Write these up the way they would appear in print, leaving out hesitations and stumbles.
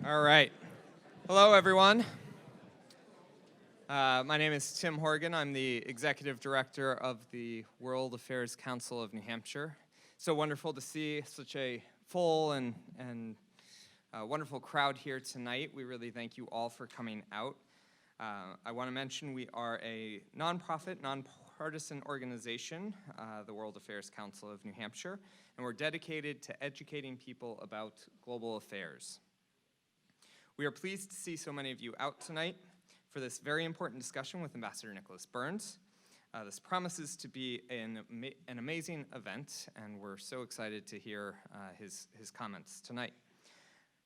All right. Hello, everyone. My name is Tim Horgan. I'm the Executive Director of the World Affairs Council of New Hampshire. So wonderful to see such a full and wonderful crowd here tonight. We really thank you all for coming out. I want to mention we are a nonprofit, nonpartisan organization, the World Affairs Council of New Hampshire, and we're dedicated to educating people about global affairs. We are pleased to see so many of you out tonight for this very important discussion with Ambassador Nicholas Burns. This promises to be an amazing event, and we're so excited to hear his comments tonight.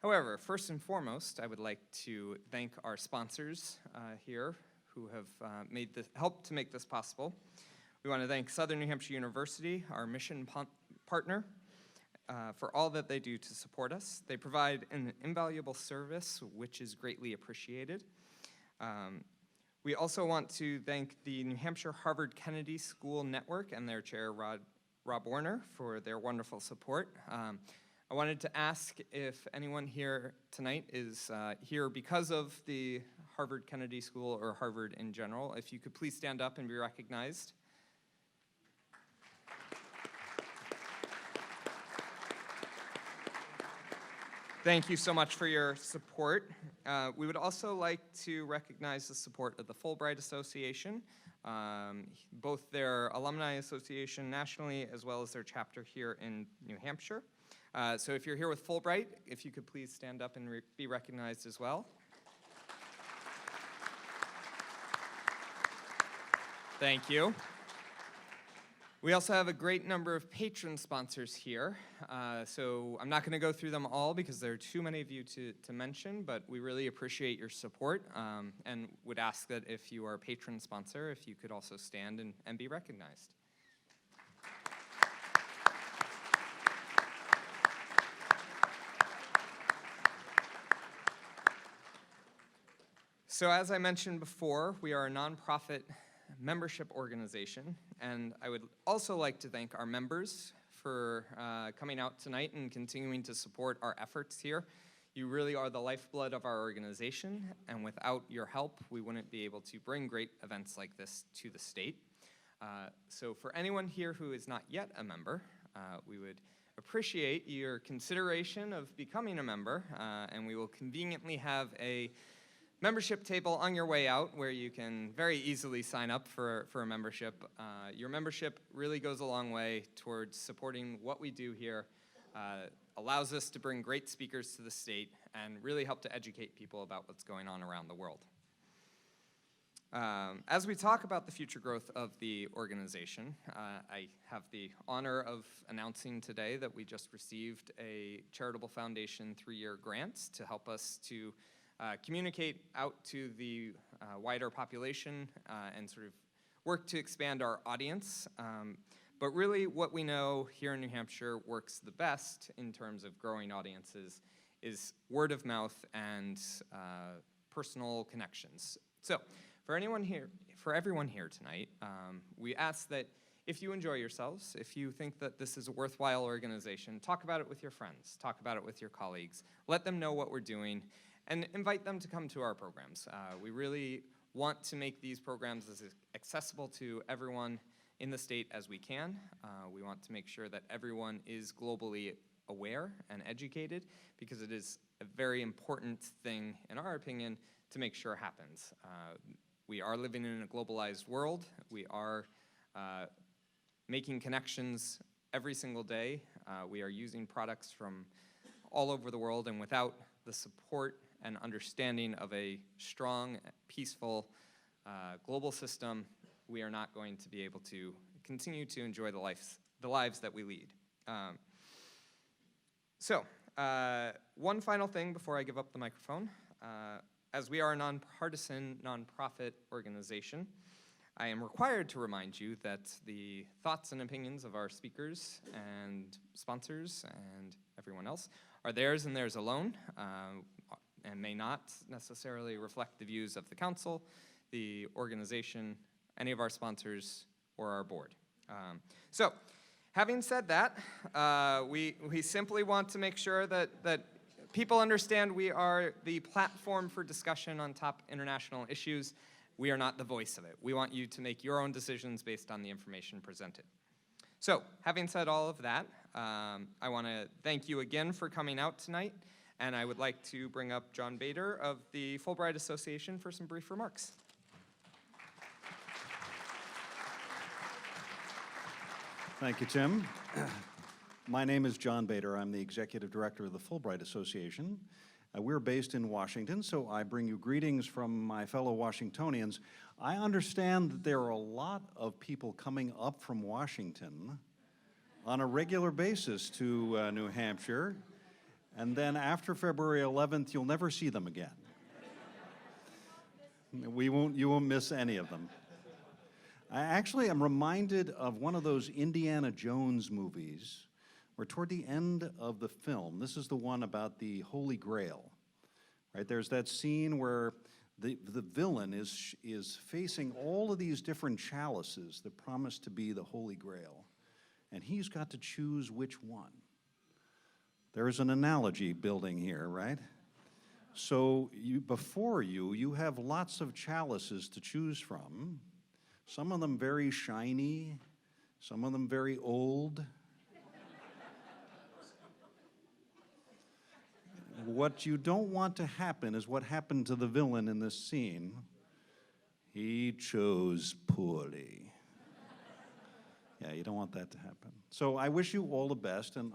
However, first and foremost, I would like to thank our sponsors here who have helped to make this possible. We want to thank Southern New Hampshire University, our mission partner, for all that they do to support us. They provide an invaluable service, which is greatly appreciated. We also want to thank the New Hampshire Harvard Kennedy School Network and their chair, Rob Warner, for their wonderful support. I wanted to ask if anyone here tonight is here because of the Harvard Kennedy School or Harvard in general. If you could please stand up and be recognized. Thank you so much for your support. We would also like to recognize the support of the Fulbright Association, both their alumni association nationally as well as their chapter here in New Hampshire. So if you're here with Fulbright, if you could please stand up and be recognized as well. Thank you. We also have a great number of patron sponsors here. So I'm not going to go through them all because there are too many of you to mention, but we really appreciate your support and would ask that if you are a patron sponsor, if you could also stand and be recognized. So as I mentioned before, we are a nonprofit membership organization, and I would also like to thank our members for coming out tonight and continuing to support our efforts here. You really are the lifeblood of our organization, and without your help, we wouldn't be able to bring great events like this to the state. So for anyone here who is not yet a member, we would appreciate your consideration of becoming a member, and we will conveniently have a membership table on your way out where you can very easily sign up for a membership. Your membership really goes a long way towards supporting what we do here, allows us to bring great speakers to the state, and really help to educate people about what's going on around the world. As we talk about the future growth of the organization, I have the honor of announcing today that we just received a Charitable Foundation 3-year grant to help us to communicate out to the wider population and sort of work to expand our audience. But really what we know here in New Hampshire works the best in terms of growing audiences is word of mouth and personal connections. So for everyone here tonight, we ask that if you enjoy yourselves, if you think that this is a worthwhile organization, talk about it with your friends, talk about it with your colleagues, let them know what we're doing, and invite them to come to our programs. We really want to make these programs as accessible to everyone in the state as we can. We want to make sure that everyone is globally aware and educated because it is a very important thing, in our opinion, to make sure happens. We are living in a globalized world. We are making connections every single day. We are using products from all over the world, and without the support and understanding of a strong, peaceful global system, we are not going to be able to continue to enjoy the lives that we lead. One final thing before I give up the microphone. As we are a nonpartisan, nonprofit organization, I am required to remind you that the thoughts and opinions of our speakers and sponsors and everyone else are theirs and theirs alone, and may not necessarily reflect the views of the council, the organization, any of our sponsors, or our board. Having said that, we simply want to make sure that people understand we are the platform for discussion on top international issues. We are not the voice of it. We want you to make your own decisions based on the information presented. So, having said all of that, I want to thank you again for coming out tonight, and I would like to bring up John Bader of the Fulbright Association for some brief remarks. Thank you, Tim. My name is John Bader. I'm the Executive Director of the Fulbright Association. We're based in Washington, so I bring you greetings from my fellow Washingtonians. I understand that there are a lot of people coming up from Washington on a regular basis to New Hampshire, and then after February 11th, you'll never see them again. You won't miss any of them. I actually am reminded of one of those Indiana Jones movies where toward the end of the film, this is the one about the Holy Grail, right? There's that scene where the villain is facing all of these different chalices that promise to be the Holy Grail, and he's got to choose which one. There's an analogy building here, right? So before you have lots of chalices to choose from, some of them very shiny, some of them very old. What you don't want to happen is what happened to the villain in this scene. He chose poorly. Yeah, you don't want that to happen. So I wish you all the best and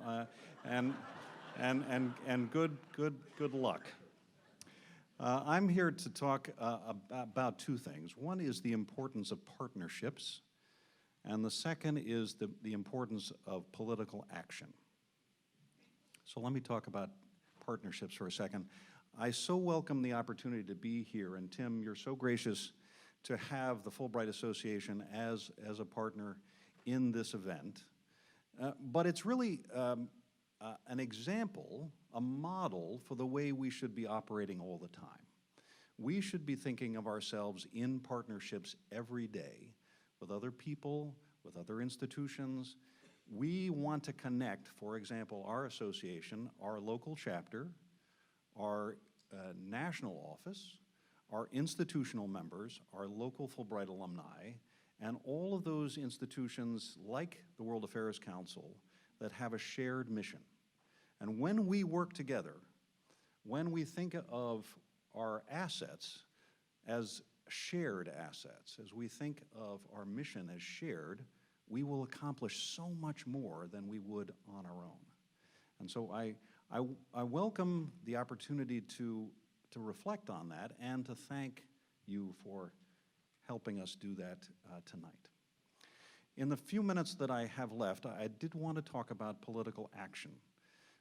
good luck. I'm here to talk about two things. One is the importance of partnerships, and the second is the importance of political action. So let me talk about partnerships for a second. I so welcome the opportunity to be here, and Tim, you're so gracious to have the Fulbright Association as a partner in this event. But it's really an example, a model for the way we should be operating all the time. We should be thinking of ourselves in partnerships every day with other people, with other institutions. We want to connect, for example, our association, our local chapter, our national office, our institutional members, our local Fulbright alumni, and all of those institutions like the World Affairs Council that have a shared mission. And when we work together, when we think of our assets as shared assets, as we think of our mission as shared, we will accomplish so much more than we would on our own. And so I welcome the opportunity to reflect on that and to thank you for helping us do that tonight. In the few minutes that I have left, I did want to talk about political action.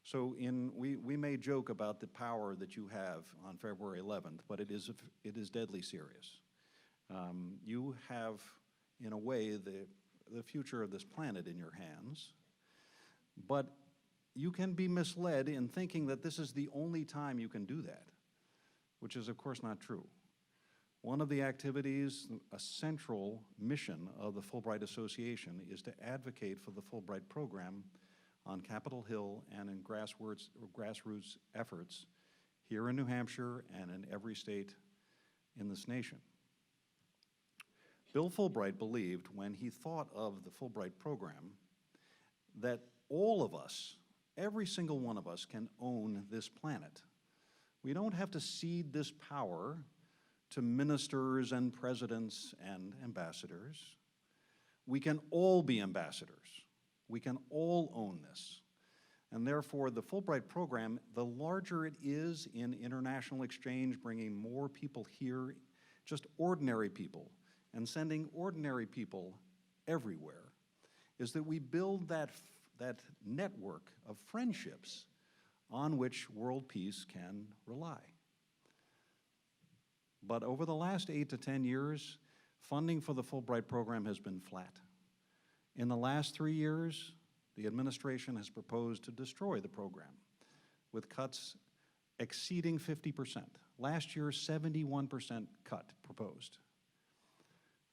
So we may joke about the power that you have on February 11th, but it is deadly serious. You have, in a way, the future of this planet in your hands, but you can be misled in thinking that this is the only time you can do that, which is, of course, not true. One of the activities, a central mission of the Fulbright Association, is to advocate for the Fulbright program on Capitol Hill and in grassroots efforts here in New Hampshire and in every state in this nation. Bill Fulbright believed, when he thought of the Fulbright program, that all of us, every single one of us, can own this planet. We don't have to cede this power to ministers and presidents and ambassadors. We can all be ambassadors. We can all own this. And therefore, the Fulbright program, the larger it is in international exchange, bringing more people here, just ordinary people, and sending ordinary people everywhere, is that we build that network of friendships on which world peace can rely. But over the last 8 to 10 years, funding for the Fulbright program has been flat. In the last 3 years, the administration has proposed to destroy the program with cuts exceeding 50%. Last year, 71% cut proposed.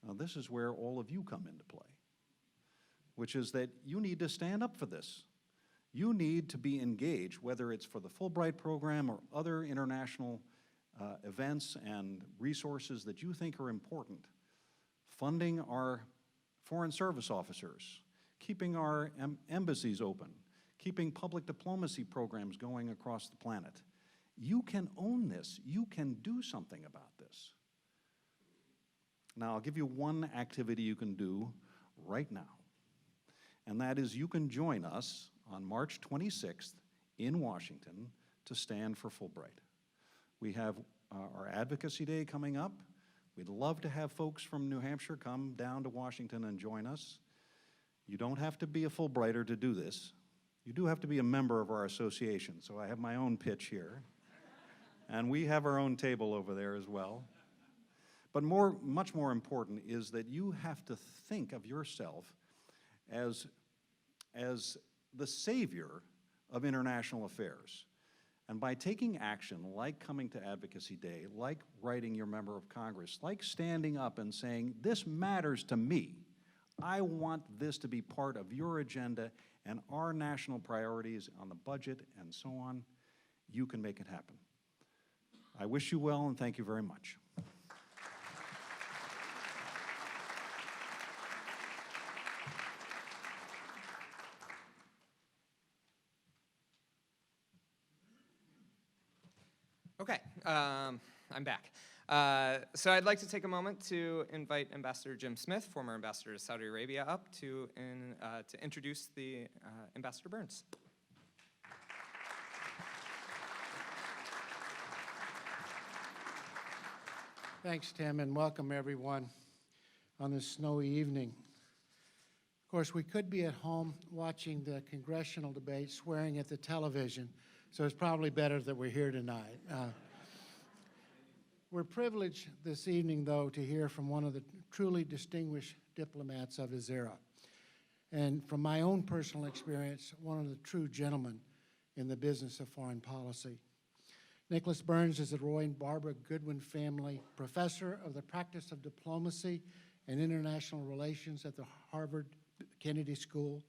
Now, this is where all of you come into play, which is that you need to stand up for this. You need to be engaged, whether it's for the Fulbright program or other international events and resources that you think are important. Funding our foreign service officers, keeping our embassies open, keeping public diplomacy programs going across the planet. You can own this. You can do something about this. Now, I'll give you one activity you can do right now, and that is you can join us on March 26th in Washington to stand for Fulbright. We have our Advocacy Day coming up. We'd love to have folks from New Hampshire come down to Washington and join us. You don't have to be a Fulbrighter to do this. You do have to be a member of our association, so I have my own pitch here. And we have our own table over there as well. But much more important is that you have to think of yourself as the savior of international affairs. And by taking action, like coming to Advocacy Day, like writing your member of Congress, like standing up and saying, this matters to me, I want this to be part of your agenda and our national priorities on the budget and so on, you can make it happen. I wish you well and thank you very much. Okay, I'm back. So I'd like to take a moment to invite Ambassador Jim Smith, former ambassador to Saudi Arabia, up to introduce the Ambassador Burns. Thanks, Tim, and welcome everyone on this snowy evening. Of course, we could be at home watching the congressional debate, swearing at the television, so it's probably better that we're here tonight. We're privileged this evening, though, to hear from one of the truly distinguished diplomats of his era, and from my own personal experience, one of the true gentlemen in the business of foreign policy. Nicholas Burns is the Roy and Barbara Goodwin Family Professor of the Practice of Diplomacy and International Relations at the Harvard Kennedy School.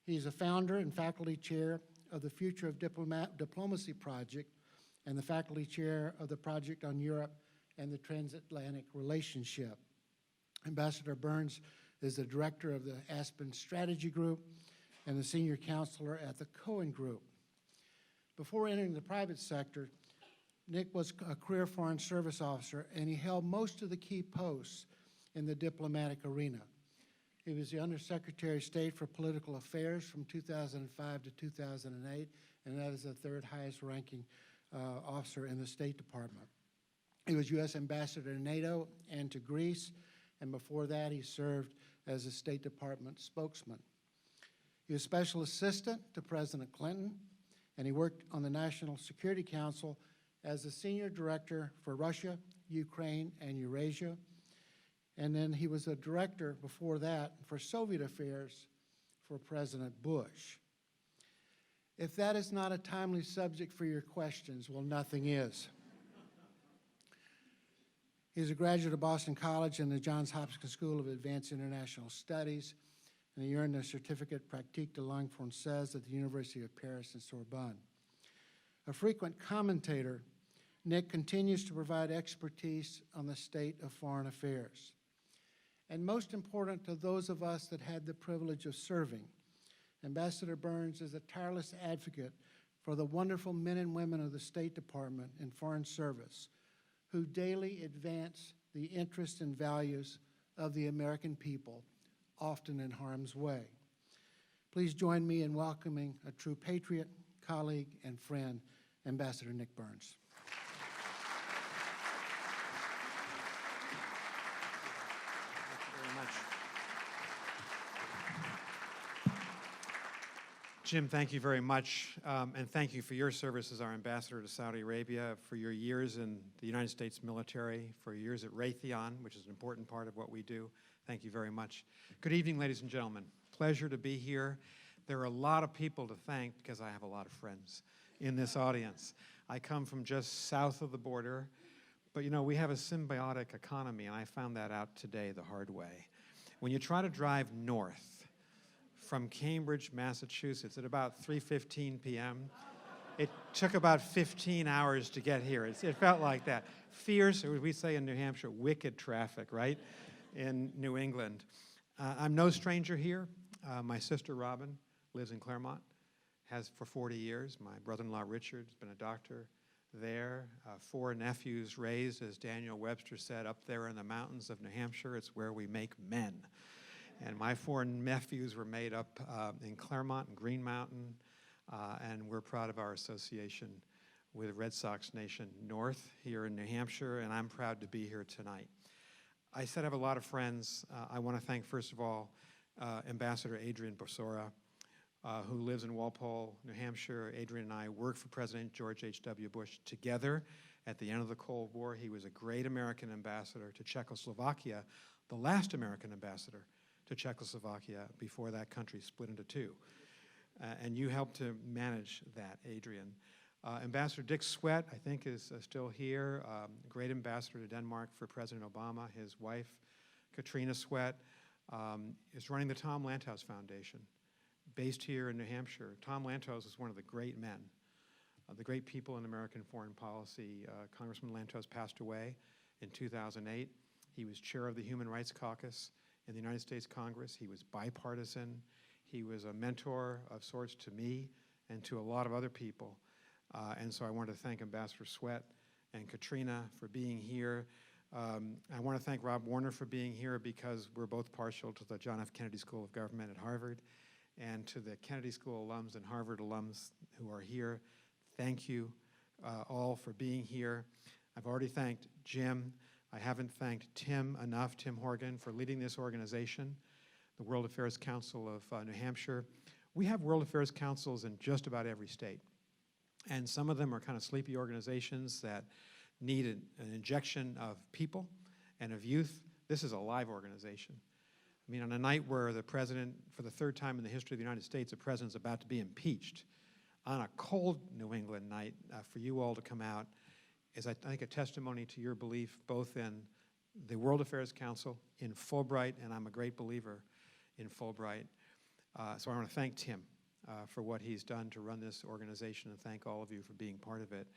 He's a founder and faculty chair of the Future of Diplomacy Project and the faculty chair of the Project on Europe and the Transatlantic Relationship. Ambassador Burns is the director of the Aspen Strategy Group and the senior counselor at the Cohen Group. Before entering the private sector, Nick was a career foreign service officer, and he held most of the key posts in the diplomatic arena. He was the Undersecretary of State for Political Affairs from 2005 to 2008, and that is the third highest ranking officer in the State Department. He was U.S. Ambassador to NATO and to Greece, and before that he served as a State Department spokesman. He was Special Assistant to President Clinton, and he worked on the National Security Council as the Senior Director for Russia, Ukraine, and Eurasia. And then he was a director before that for Soviet affairs for President Bush. If that is not a timely subject for your questions, well, nothing is. He's a graduate of Boston College and the Johns Hopkins School of Advanced International Studies, and he earned a certificate pratique de langue française at the University of Paris and Sorbonne. A frequent commentator, Nick continues to provide expertise on the state of foreign affairs. And most important to those of us that had the privilege of serving, Ambassador Burns is a tireless advocate for the wonderful men and women of the State Department and Foreign Service who daily advance the interests and values of the American people, often in harm's way. Please join me in welcoming a true patriot, colleague, and friend, Ambassador Nick Burns. Jim, thank you very much, and thank you for your service as our ambassador to Saudi Arabia, for your years in the United States military, for your years at Raytheon, which is an important part of what we do. Thank you very much. Good evening, ladies and gentlemen. Pleasure to be here. There are a lot of people to thank because I have a lot of friends in this audience. I come from just south of the border, but you know, we have a symbiotic economy, and I found that out today the hard way. When you try to drive north from Cambridge, Massachusetts at about 3:15 p.m. It took about 15 hours to get here. It felt like that. Fierce, or we say in New Hampshire, wicked traffic, right, in New England. I'm no stranger here. My sister Robin lives in Claremont, has for 40 years. My brother-in-law Richard has been a doctor there. 4 nephews raised, as Daniel Webster said, up there in the mountains of New Hampshire. It's where we make men. And my 4 nephews were made up in Claremont and Green Mountain, and we're proud of our association with Red Sox Nation North here in New Hampshire, and I'm proud to be here tonight. I said I have a lot of friends. I want to thank, first of all, Ambassador Adrian Bosora, who lives in Walpole, New Hampshire. Adrian and I worked for President George H.W. Bush together at the end of the Cold War. He was a great American ambassador to Czechoslovakia, the last American ambassador to Czechoslovakia before that country split into 2. And you helped to manage that, Adrian. Ambassador Dick Sweat, I think, is still here, great ambassador to Denmark for President Obama. His wife, Katrina Sweat, is running the Tom Lantos Foundation, based here in New Hampshire. Tom Lantos is one of the great men, the great people in American foreign policy. Congressman Lantos passed away in 2008. He was chair of the Human Rights Caucus in the United States Congress. He was bipartisan. He was a mentor of sorts to me and to a lot of other people. And so I want to thank Ambassador Sweat and Katrina for being here. I want to thank Rob Warner for being here because we're both partial to the John F. Kennedy School of Government at Harvard, and to the Kennedy School alums and Harvard alums who are here. Thank you all for being here. I've already thanked Jim. I haven't thanked Tim enough, Tim Horgan, for leading this organization, the World Affairs Council of New Hampshire. We have World Affairs Councils in just about every state. And some of them are kind of sleepy organizations that need an injection of people and of youth. This is a live organization. I mean, on a night where the president, for the 3rd time in the history of the United States, the president's about to be impeached, on a cold New England night, for you all to come out is, I think, a testimony to your belief both in the World Affairs Council, in Fulbright, and I'm a great believer in Fulbright. So I want to thank Tim for what he's done to run this organization, and thank all of you for being part of it.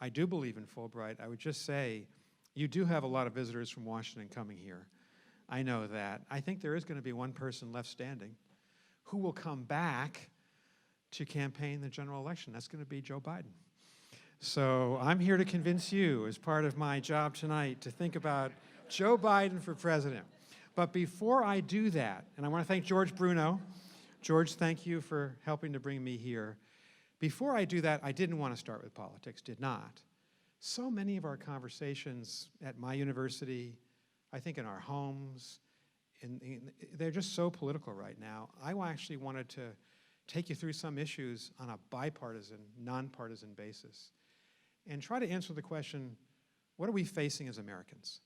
I do believe in Fulbright. I would just say, you do have a lot of visitors from Washington coming here. I know that. I think there is going to be one person left standing who will come back to campaign the general election. That's going to be Joe Biden. So I'm here to convince you, as part of my job tonight, to think about Joe Biden for president. But before I do that, and I want to thank George Bruno. George, thank you for helping to bring me here. Before I do that, I didn't want to start with politics, did not. So many of our conversations at my university, I think in our homes, they're just so political right now. I actually wanted to take you through some issues on a bipartisan, nonpartisan basis, and try to answer the question, what are we facing as Americans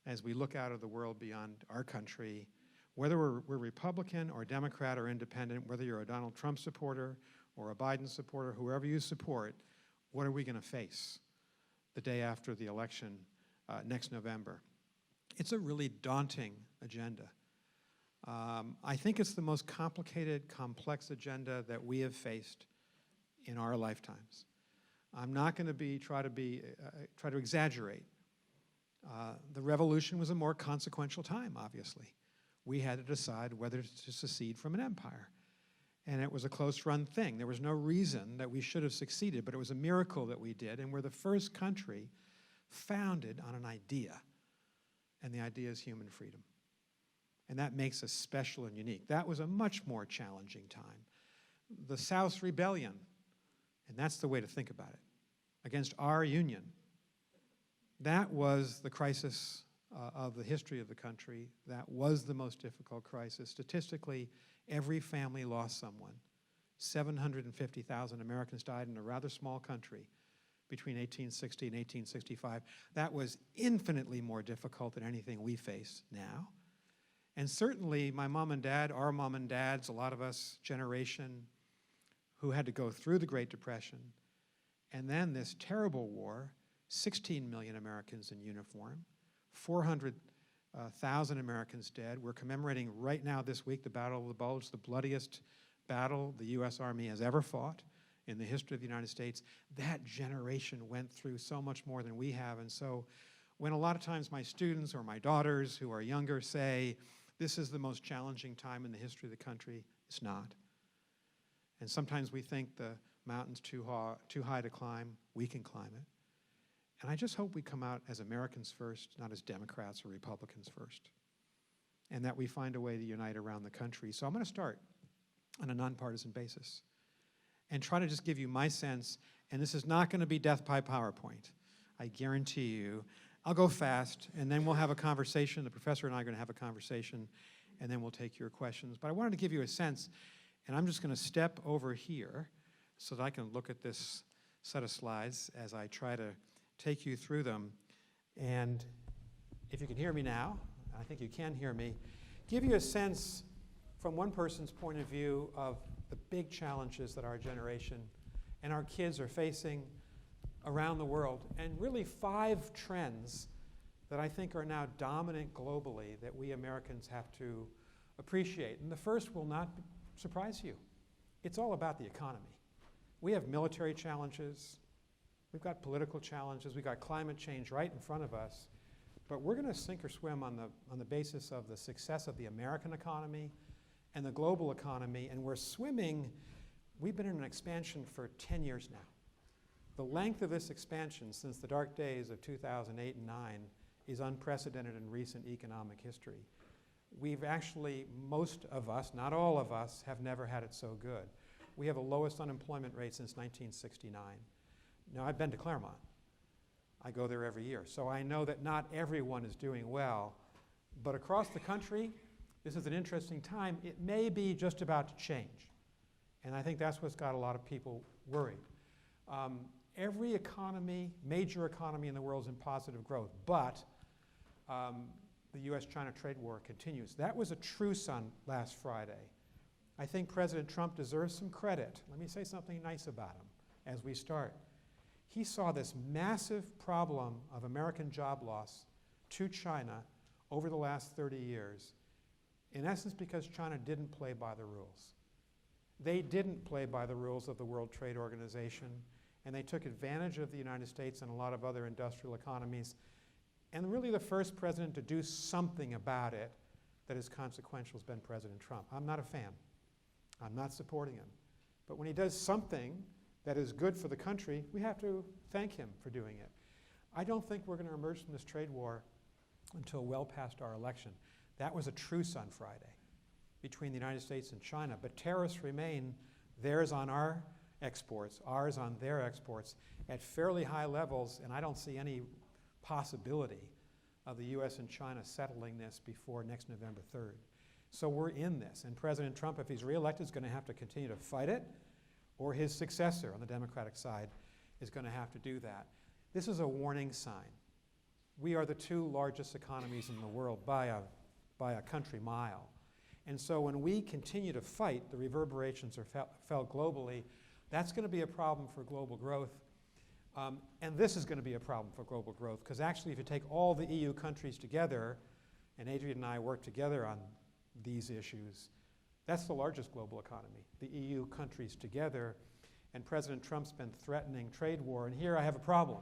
as we look out of the world beyond our country, whether we're Republican or Democrat or independent, whether you're a Donald Trump supporter or a Biden supporter, whoever you support, what are we going to face the day after the election next November? It's a really daunting agenda. I think it's the most complicated, complex agenda that we have faced in our lifetimes. I'm not going to try to exaggerate. The revolution was a more consequential time, obviously. We had to decide whether to secede from an empire. And it was a close-run thing. There was no reason that we should have succeeded, but it was a miracle that we did, and we're the first country founded on an idea, and the idea is human freedom. And that makes us special and unique. That was a much more challenging time. The South's rebellion, and that's the way to think about it, against our union, that was the crisis of the history of the country. That was the most difficult crisis. Statistically, every family lost someone. 750,000 Americans died in a rather small country between 1860 and 1865. That was infinitely more difficult than anything we face now. And certainly my mom and dad, our mom and dads, a lot of us generation who had to go through the Great Depression, and then this terrible war, 16 million Americans in uniform, 400 1,000 Americans dead. We're commemorating right now this week the Battle of the Bulge, the bloodiest battle the U.S. Army has ever fought in the history of the United States. That generation went through so much more than we have. And so when a lot of times my students or my daughters who are younger say, this is the most challenging time in the history of the country, it's not. And sometimes we think the mountain's too high to climb. We can climb it. And I just hope we come out as Americans first, not as Democrats or Republicans first, and that we find a way to unite around the country. So I'm going to start on a nonpartisan basis and try to just give you my sense, and this is not going to be death by PowerPoint. I guarantee you. I'll go fast, and then we'll have a conversation. The professor and I are going to have a conversation, and then we'll take your questions. But I wanted to give you a sense, and I'm just going to step over here so that I can look at this set of slides as I try to take you through them. And if you can hear me now, I think you can hear me, give you a sense from one person's point of view of the big challenges that our generation and our kids are facing around the world, and really 5 trends that I think are now dominant globally that we Americans have to appreciate. And the first will not surprise you. It's all about the economy. We have military challenges. We've got political challenges. We've got climate change right in front of us. But we're going to sink or swim on the basis of the success of the American economy and the global economy. And we're swimming. We've been in an expansion for 10 years now. The length of this expansion since the dark days of 2008 and 9 is unprecedented in recent economic history. We've actually, most of us, not all of us, have never had it so good. We have the lowest unemployment rate since 1969. Now, I've been to Claremont. I go there every year. So I know that not everyone is doing well. But across the country, this is an interesting time. It may be just about to change. And I think that's what's got a lot of people worried. Every economy, major economy in the world is in positive growth. But the U.S.-China trade war continues. That was a truce on last Friday. I think President Trump deserves some credit. Let me say something nice about him as we start. He saw this massive problem of American job loss to China over the last 30 years, in essence because China didn't play by the rules. They didn't play by the rules of the World Trade Organization, and they took advantage of the United States and a lot of other industrial economies. And really the first president to do something about it that is consequential has been President Trump. I'm not a fan. I'm not supporting him. But when he does something that is good for the country, we have to thank him for doing it. I don't think we're going to emerge from this trade war until well past our election. That was a truce on Friday between the United States and China, but tariffs remain, theirs on our exports, ours on their exports, at fairly high levels, and I don't see any possibility of the U.S. and China settling this before next November 3rd. So we're in this, and President Trump, if he's reelected, is going to have to continue to fight it, or his successor on the Democratic side is going to have to do that. This is a warning sign. We are the 2 largest economies in the world by a country mile. And so when we continue to fight, the reverberations are felt globally. That's going to be a problem for global growth. And this is going to be a problem for global growth, because actually if you take all the EU countries together, and Adrian and I work together on these issues, that's the largest global economy, the EU countries together. And President Trump's been threatening trade war. And here I have a problem.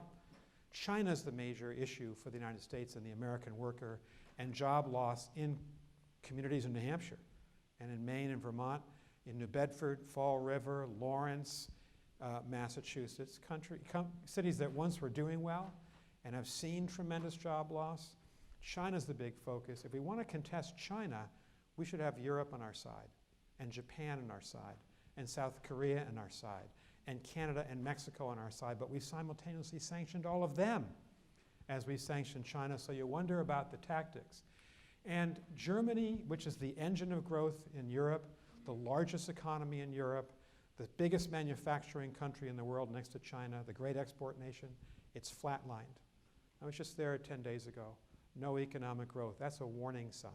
China's the major issue for the United States and the American worker, and job loss in communities in New Hampshire and in Maine and Vermont, in New Bedford, Fall River, Lawrence, Massachusetts, cities that once were doing well and have seen tremendous job loss. China's the big focus. If we want to contest China, we should have Europe on our side, and Japan on our side, and South Korea on our side, and Canada and Mexico on our side, but we simultaneously sanctioned all of them as we sanctioned China, so you wonder about the tactics. And Germany, which is the engine of growth in Europe, the largest economy in Europe, the biggest manufacturing country in the world next to China, the great export nation, it's flatlined. I was just there 10 days ago. No economic growth. That's a warning sign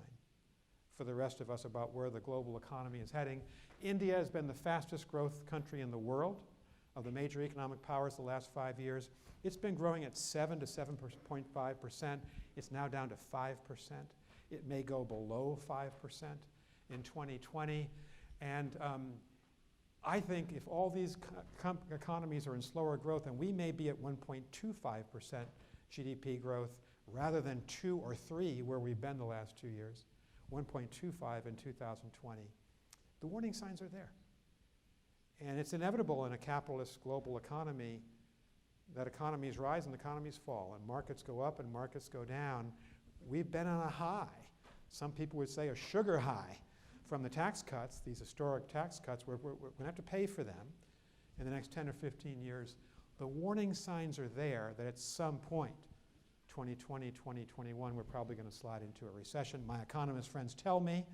for the rest of us about where the global economy is heading. India has been the fastest growth country in the world of the major economic powers the last 5 years. It's been growing at 7 to 7.5%. It's now down to 5%. It may go below 5% in 2020. And I think if all these economies are in slower growth, and we may be at 1.25% GDP growth rather than 2 or 3 where we've been the last 2 years, 1.25 in 2020, the warning signs are there. And it's inevitable in a capitalist global economy that economies rise and economies fall, and markets go up and markets go down. We've been on a high. Some people would say a sugar high from the tax cuts, these historic tax cuts. We're going to have to pay for them in the next 10 or 15 years. The warning signs are there that at some point, 2020, 2021, we're probably going to slide into a recession. My economist friends tell me.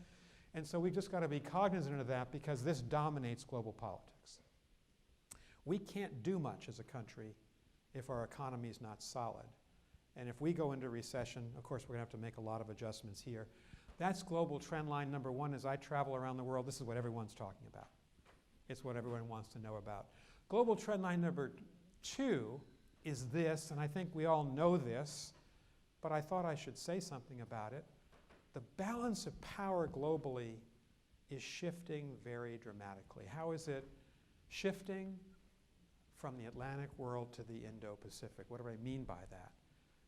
And so we've just got to be cognizant of that because this dominates global politics. We can't do much as a country if our economy is not solid. And if we go into recession, of course, we're going to have to make a lot of adjustments here. That's global trend line number one. As I travel around the world, this is what everyone's talking about. It's what everyone wants to know about. Global trend line number two is this, and I think we all know this, but I thought I should say something about it. The balance of power globally is shifting very dramatically. How is it shifting? From the Atlantic world to the Indo-Pacific. What do I mean by that?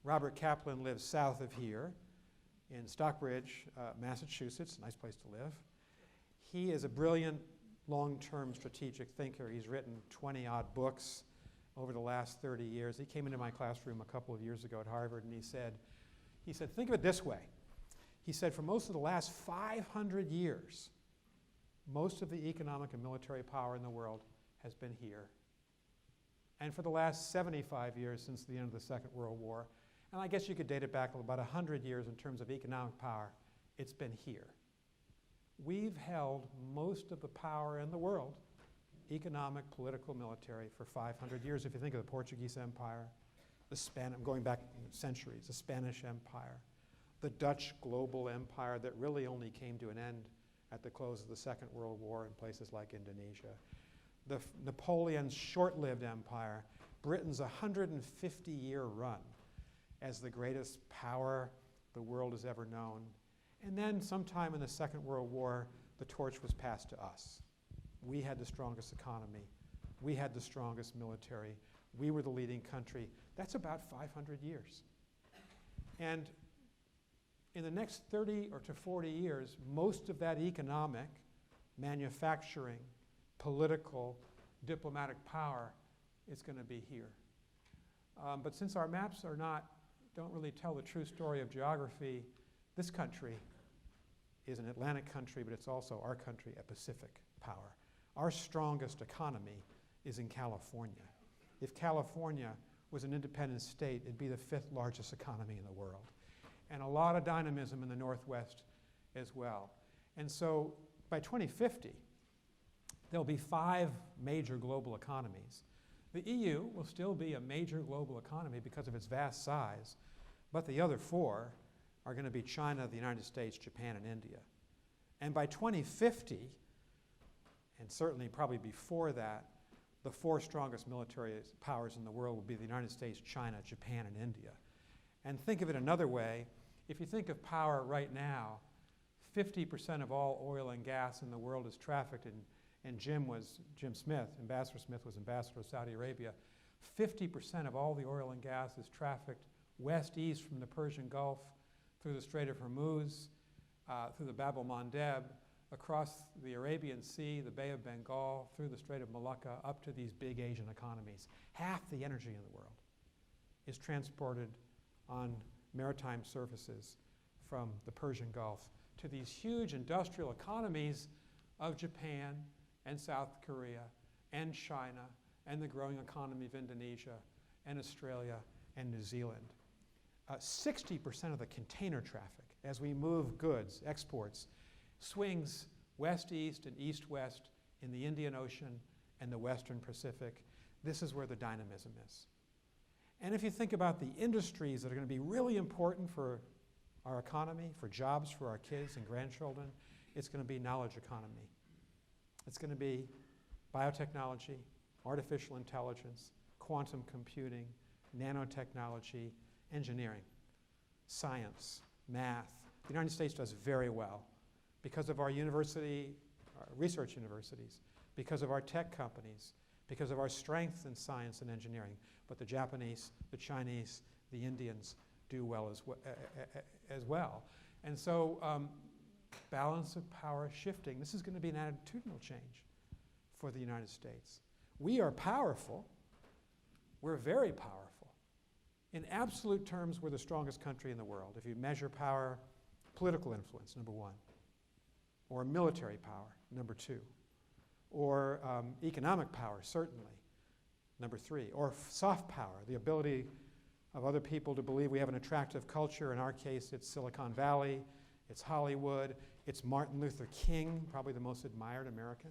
Robert Kaplan lives south of here in Stockbridge, Massachusetts, nice place to live. He is a brilliant long-term strategic thinker. He's written 20-odd books over the last 30 years. He came into my classroom a couple of years ago at Harvard and he said, think of it this way. He said, for most of the last 500 years, most of the economic and military power in the world has been here. And for the last 75 years since the end of the Second World War, and I guess you could date it back about 100 years in terms of economic power, it's been here. We've held most of the power in the world, economic, political, military, for 500 years. If you think of the Portuguese Empire, I'm going back centuries, the Spanish Empire, the Dutch global empire that really only came to an end at the close of the Second World War in places like Indonesia, Napoleon's short-lived empire, Britain's 150-year run as the greatest power the world has ever known. And then sometime in the Second World War, the torch was passed to us. We had the strongest economy. We had the strongest military. We were the leading country. That's about 500 years. And in the next 30 or to 40 years, most of that economic, manufacturing, political, diplomatic power is going to be here. But since our maps don't really tell the true story of geography, this country is an Atlantic country, but it's also our country, a Pacific power. Our strongest economy is in California. If California was an independent state, it'd be the 5th largest economy in the world. And a lot of dynamism in the Northwest as well. And so by 2050, there'll be 5 major global economies. The EU will still be a major global economy because of its vast size, but the other 4 are going to be China, the United States, Japan, and India. And by 2050, and certainly probably before that, the 4 strongest military powers in the world will be the United States, China, Japan, and India. And think of it another way. If you think of power right now, 50% of all oil and gas in the world is trafficked in. And Jim Smith, Ambassador Smith was ambassador of Saudi Arabia. 50% of all the oil and gas is trafficked west-east from the Persian Gulf, through the Strait of Hormuz, through the Bab el-Mandeb, across the Arabian Sea, the Bay of Bengal, through the Strait of Malacca, up to these big Asian economies. Half the energy in the world is transported on maritime surfaces from the Persian Gulf to these huge industrial economies of Japan, and South Korea, and China, and the growing economy of Indonesia, and Australia, and New Zealand. 60% of the container traffic, as we move goods, exports, swings west-east and east-west in the Indian Ocean and the Western Pacific. This is where the dynamism is. And if you think about the industries that are going to be really important for our economy, for jobs for our kids and grandchildren, it's going to be knowledge economy. It's going to be biotechnology, artificial intelligence, quantum computing, nanotechnology, engineering, science, math, The United States does very well because of our research universities, because of our tech companies, because of our strength in science and engineering. But the Japanese, the Chinese, the Indians do well as well. And so balance of power shifting. This is going to be an attitudinal change for the United States. We are powerful. We're very powerful. In absolute terms, we're the strongest country in the world. If you measure power, political influence, number one, or military power, number two, or economic power, certainly, number three, or soft power, the ability of other people to believe we have an attractive culture. In our case, it's Silicon Valley, it's Hollywood, it's Martin Luther King, probably the most admired American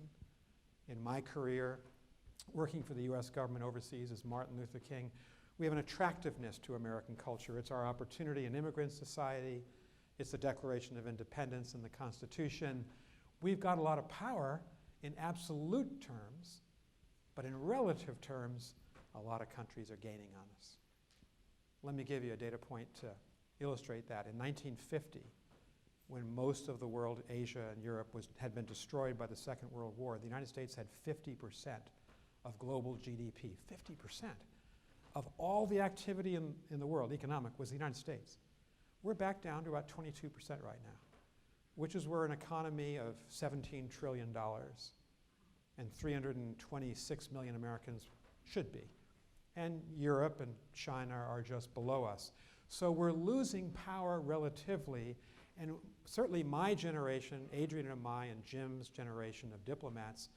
in my career. Working for the U.S. government overseas is Martin Luther King. We have an attractiveness to American culture. It's our opportunity in immigrant society. It's the Declaration of Independence and the Constitution. We've got a lot of power in absolute terms, but in relative terms, a lot of countries are gaining on us. Let me give you a data point to illustrate that. In 1950, when most of the world, Asia and Europe, had been destroyed by the Second World War, the United States had 50% of global GDP. 50% of all the activity in the world, economic, was the United States. We're back down to about 22% right now, which is where an economy of $17 trillion and 326 million Americans should be. And Europe and China are just below us. So we're losing power relatively, and certainly my generation, Adrian and I and Jim's generation of diplomats,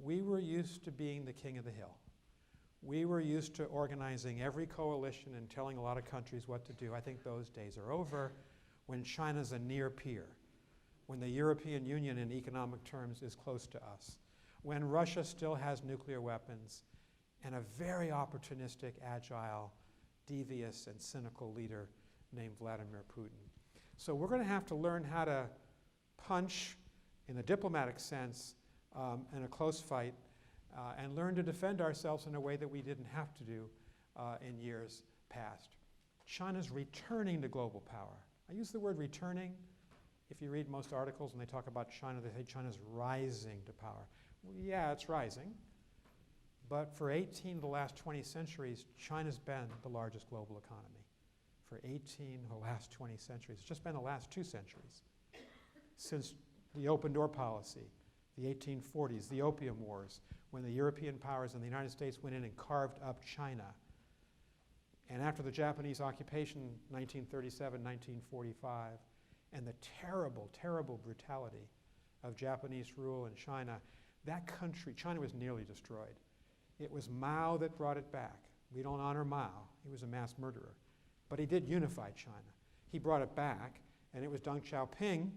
we were used to being the king of the hill. We were used to organizing every coalition and telling a lot of countries what to do. I think those days are over when China's a near peer, when the European Union in economic terms is close to us, when Russia still has nuclear weapons, and a very opportunistic, agile, devious, and cynical leader named Vladimir Putin. So we're going to have to learn how to punch in a diplomatic sense in a close fight and learn to defend ourselves in a way that we didn't have to do in years past. China's returning to global power. I use the word returning. If you read most articles and they talk about China, they say China's rising to power. Well, yeah, it's rising. But for 18 of the last 20 centuries, China's been the largest global economy. For 18 of the last 20 centuries. It's just been the last 2 centuries. Since the open door policy, the 1840s, the Opium Wars, when the European powers and the United States went in and carved up China. And after the Japanese occupation, 1937, 1945, and the terrible, terrible brutality of Japanese rule in China, that country, China was nearly destroyed. It was Mao that brought it back. We don't honor Mao. He was a mass murderer. But he did unify China. He brought it back, and it was Deng Xiaoping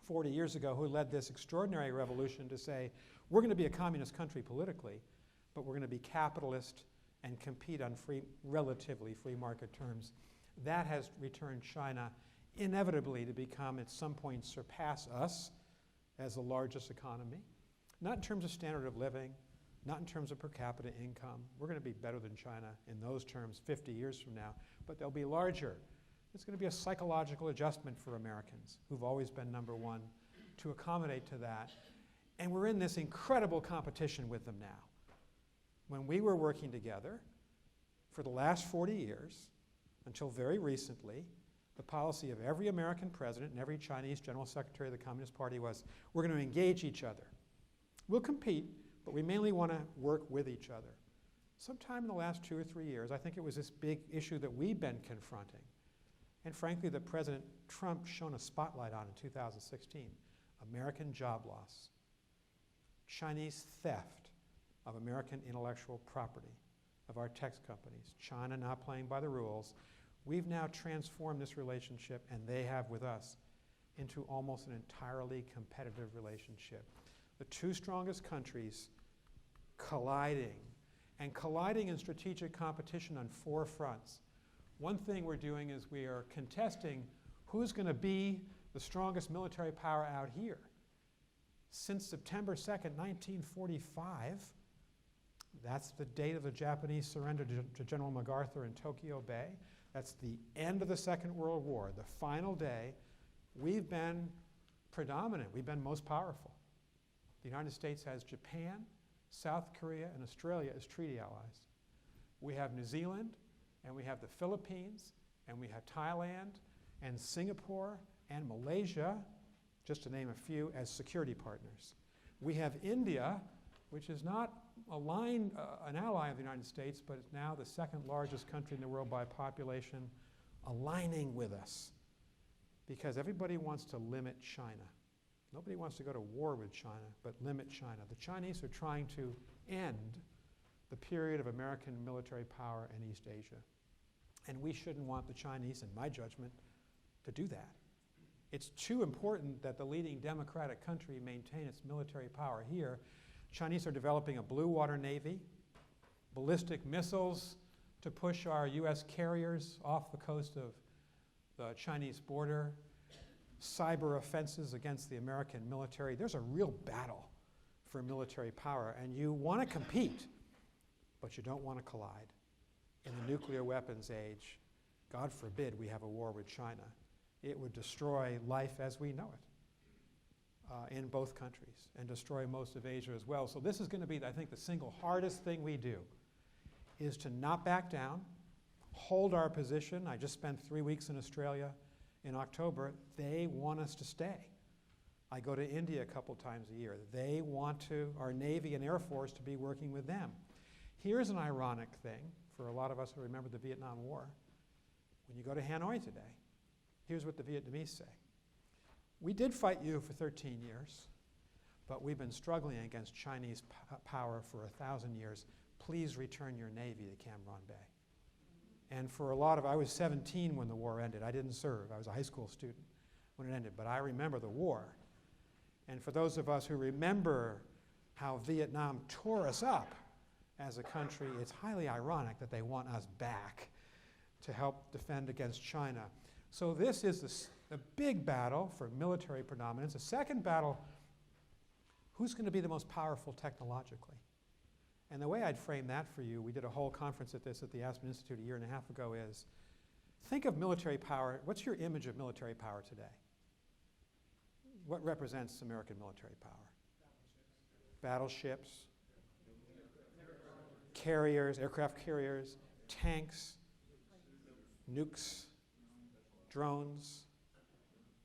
40 years ago who led this extraordinary revolution to say, we're going to be a communist country politically, but we're going to be capitalist and compete on relatively free market terms. That has returned China inevitably to become, at some point, surpass us as the largest economy. Not in terms of standard of living, not in terms of per capita income. We're going to be better than China in those terms 50 years from now, but they'll be larger. It's going to be a psychological adjustment for Americans who've always been number one to accommodate to that. And we're in this incredible competition with them now. When we were working together for the last 40 years, until very recently, the policy of every American president and every Chinese general secretary of the Communist Party was, we're going to engage each other. We'll compete, but we mainly want to work with each other. Sometime in the last 2 or 3 years, I think it was this big issue that we've been confronting, and frankly that President Trump shone a spotlight on in 2016, American job loss, Chinese theft of American intellectual property, of our tech companies, China not playing by the rules. We've now transformed this relationship, and they have with us, into almost an entirely competitive relationship. The 2 strongest countries colliding, and colliding in strategic competition on 4 fronts. One thing we're doing is we are contesting who's going to be the strongest military power out here. Since September 2nd, 1945, that's the date of the Japanese surrender to General MacArthur in Tokyo Bay. That's the end of the Second World War, the final day we've been predominant. We've been most powerful. The United States has Japan, South Korea, and Australia as treaty allies. We have New Zealand, and we have the Philippines, and we have Thailand, and Singapore, and Malaysia, just to name a few, as security partners. We have India, which is not an ally of the United States, but is now the second largest country in the world by population, aligning with us. Because everybody wants to limit China. Nobody wants to go to war with China, but limit China. The Chinese are trying to end the period of American military power in East Asia. And we shouldn't want the Chinese, in my judgment, to do that. It's too important that the leading democratic country maintain its military power here. Chinese are developing a blue water navy, ballistic missiles to push our US carriers off the coast of the Chinese border, cyber offenses against the American military. There's a real battle for military power, and you want to compete, but you don't want to collide. In the nuclear weapons age, God forbid we have a war with China. It would destroy life as we know it in both countries and destroy most of Asia as well. So this is going to be, I think, the single hardest thing we do is to not back down, hold our position. I just spent 3 weeks in Australia in October. They want us to stay. I go to India a couple times a year. They want our Navy and Air Force to be working with them. Here's an ironic thing for a lot of us who remember the Vietnam War. When you go to Hanoi today, here's what the Vietnamese say. We did fight you for 13 years, but we've been struggling against Chinese power for 1,000 years. Please return your Navy to Cam Ranh Bay. And for a lot of, I was 17 when the war ended. I didn't serve. I was a high school student when it ended, but I remember the war. And for those of us who remember how Vietnam tore us up as a country, it's highly ironic that they want us back to help defend against China. So this is a big battle for military predominance. The second battle, who's going to be the most powerful technologically? And the way I'd frame that for you, we did a whole conference at the Aspen Institute a year and a half ago, is think of military power. What's your image of military power today? What represents American military power? Battleships, carriers, aircraft carriers, tanks, nukes, drones,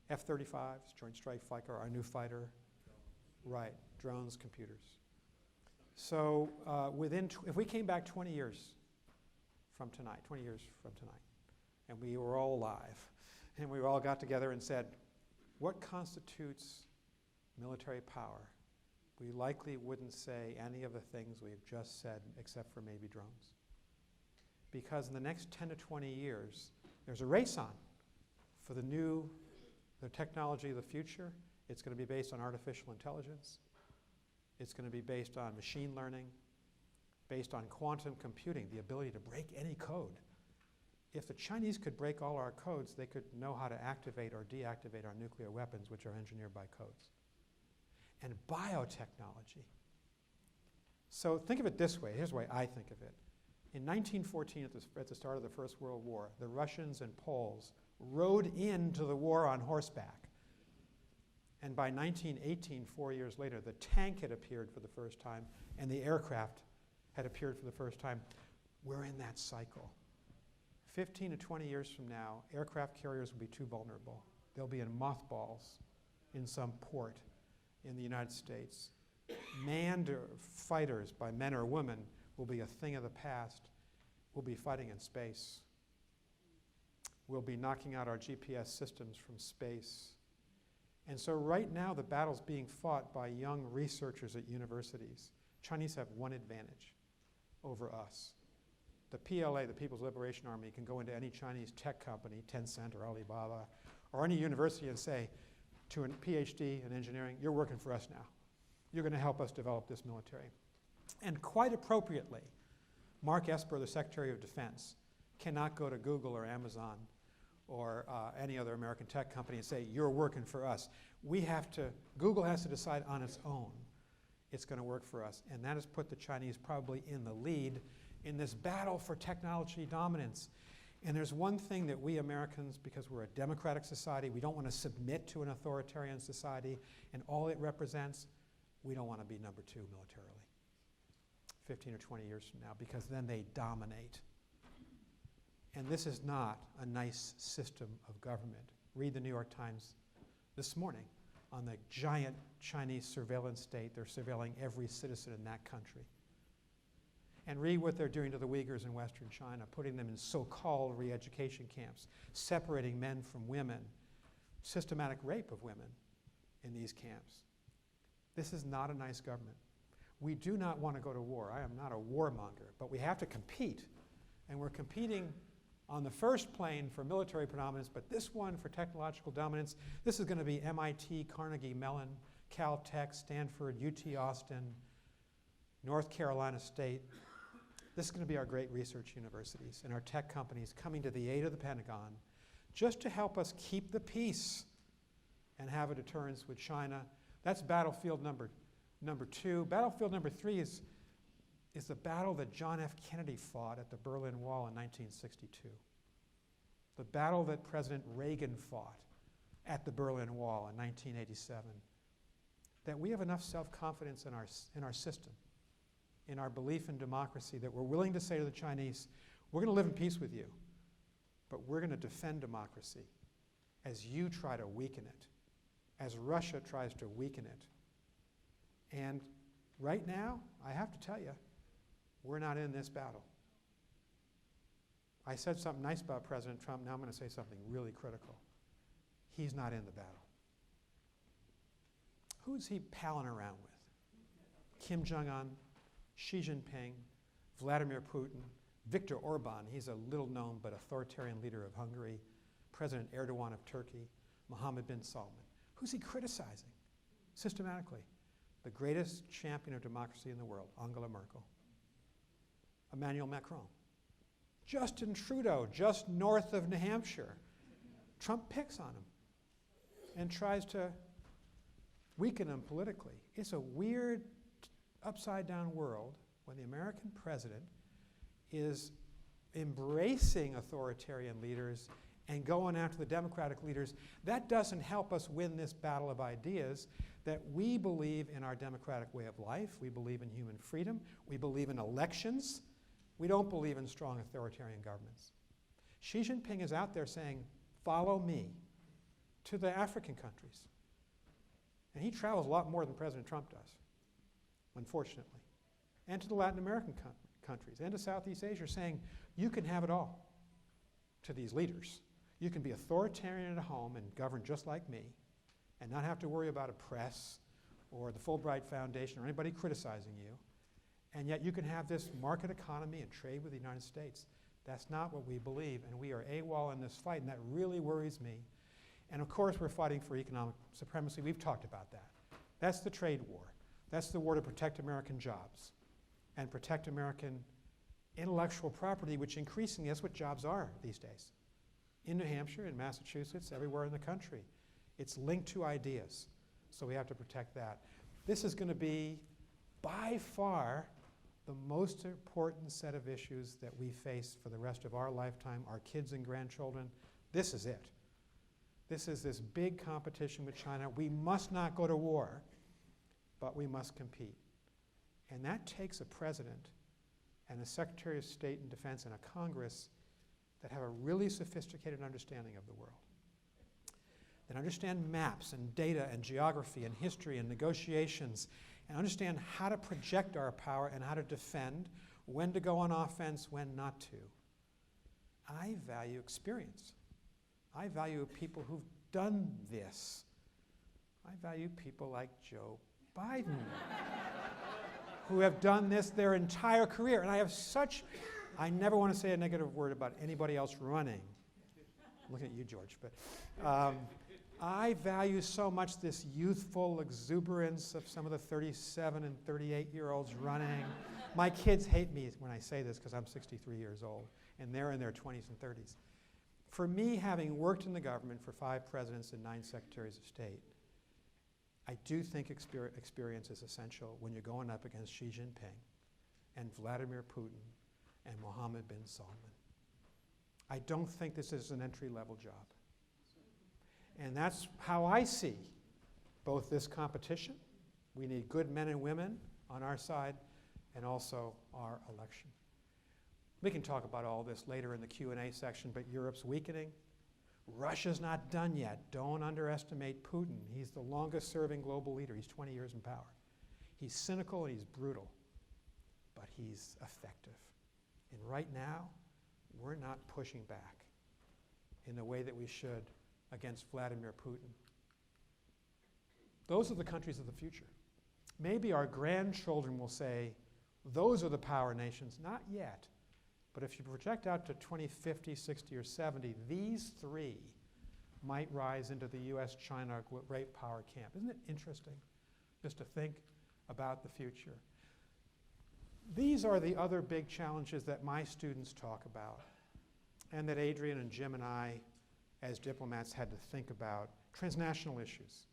F-35s, Joint Strike Fighter, our new fighter. Right, drones, computers. So if we came back 20 years from tonight, and we were all alive, and we all got together and said, what constitutes military power? We likely wouldn't say any of the things we've just said, except for maybe drones. Because in the next 10 to 20 years, there's a race on for the technology of the future. It's going to be based on artificial intelligence. It's going to be based on machine learning, based on quantum computing, the ability to break any code. If the Chinese could break all our codes, they could know how to activate or deactivate our nuclear weapons, which are engineered by codes. And biotechnology. So think of it this way. Here's the way I think of it. In 1914, at the start of the First World War, the Russians and Poles rode into the war on horseback. And by 1918, 4 years later, the tank had appeared for the first time, and the aircraft had appeared for the first time. We're in that cycle. 15 to 20 years from now, aircraft carriers will be too vulnerable. They'll be in mothballs in some port in the United States. Manned fighters by men or women will be a thing of the past. We'll be fighting in space. We'll be knocking out our GPS systems from space. And so right now, the battle's being fought by young researchers at universities. Chinese have one advantage over us. The PLA, the People's Liberation Army, can go into any Chinese tech company, Tencent or Alibaba, or any university and say to a PhD in engineering, you're working for us now. You're going to help us develop this military. And quite appropriately, Mark Esper, the Secretary of Defense, cannot go to Google or Amazon or any other American tech company and say, you're working for us. Google has to decide on its own it's going to work for us. And that has put the Chinese probably in the lead in this battle for technology dominance. And there's one thing that we Americans, because we're a democratic society, we don't want to submit to an authoritarian society and all it represents, we don't want to be number 2 militarily 15 or 20 years from now, because then they dominate. And this is not a nice system of government. Read the New York Times this morning on the giant Chinese surveillance state. They're surveilling every citizen in that country. And read what they're doing to the Uyghurs in Western China, putting them in so-called re-education camps, separating men from women, systematic rape of women in these camps. This is not a nice government. We do not want to go to war. I am not a warmonger, but we have to compete. And we're competing on the first plane for military predominance, but this one for technological dominance. This is going to be MIT, Carnegie Mellon, Caltech, Stanford, UT Austin, North Carolina State. This is going to be our great research universities and our tech companies coming to the aid of the Pentagon just to help us keep the peace and have a deterrence with China. That's battlefield number 2. Battlefield number 3 is the battle that John F. Kennedy fought at the Berlin Wall in 1962. The battle that President Reagan fought at the Berlin Wall in 1987. That we have enough self-confidence in our system, in our belief in democracy, that we're willing to say to the Chinese, we're going to live in peace with you, but we're going to defend democracy as you try to weaken it, as Russia tries to weaken it. And right now, I have to tell you, we're not in this battle. I said something nice about President Trump, now I'm going to say something really critical. He's not in the battle. Who's he palling around with? Kim Jong-un, Xi Jinping, Vladimir Putin, Viktor Orban, he's a little-known but authoritarian leader of Hungary, President Erdogan of Turkey, Mohammed bin Salman. Who's he criticizing systematically? The greatest champion of democracy in the world, Angela Merkel, Emmanuel Macron, Justin Trudeau, just north of New Hampshire. Trump picks on him and tries to weaken him politically. It's a weird, upside-down world when the American president is embracing authoritarian leaders and going after the democratic leaders. That doesn't help us win this battle of ideas that we believe in our democratic way of life. We believe in human freedom. We believe in elections. We don't believe in strong authoritarian governments. Xi Jinping is out there saying, follow me, to the African countries. And he travels a lot more than President Trump does, unfortunately. And to the Latin American countries and to Southeast Asia, saying, you can have it all, to these leaders. You can be authoritarian at home and govern just like me and not have to worry about a press or the Fulbright Foundation or anybody criticizing you. And yet you can have this market economy and trade with the United States. That's not what we believe, and we are AWOL in this fight, and that really worries me. And of course, we're fighting for economic supremacy. We've talked about that. That's the trade war. That's the war to protect American jobs and protect American intellectual property, which increasingly, that's what jobs are these days. In New Hampshire, in Massachusetts, everywhere in the country. It's linked to ideas, so we have to protect that. This is going to be, by far, the most important set of issues that we face for the rest of our lifetime, our kids and grandchildren. This is it. This is this big competition with China. We must not go to war, but we must compete. And that takes a president and a Secretary of State and Defense and a Congress that have a really sophisticated understanding of the world, that understand maps and data and geography and history and negotiations, and understand how to project our power and how to defend, when to go on offense, when not to. I value experience. I value people who've done this. I value people like Joe Biden, who have done this their entire career. And I never want to say a negative word about anybody else running. I'm looking at you, George. But I value so much this youthful exuberance of some of the 37 and 38-year-olds running. My kids hate me when I say this because I'm 63 years old, and they're in their 20s and 30s. For me, having worked in the government for 5 presidents and 9 secretaries of state, I do think experience is essential when you're going up against Xi Jinping and Vladimir Putin and Mohammed bin Salman. I don't think this is an entry-level job. And that's how I see both this competition. We need good men and women on our side, and also our election. We can talk about all this later in the Q&A section, but Europe's weakening. Russia's not done yet. Don't underestimate Putin. He's the longest-serving global leader. He's 20 years in power. He's cynical and he's brutal, but he's effective. And right now, we're not pushing back in the way that we should against Vladimir Putin. Those are the countries of the future. Maybe our grandchildren will say, those are the power nations. Not yet. But if you project out to 2050, 60, or 70, these three might rise into the US-China great power camp. Isn't it interesting just to think about the future? These are the other big challenges that my students talk about, and that Adrian and Jim and I, as diplomats, had to think about. Transnational issues.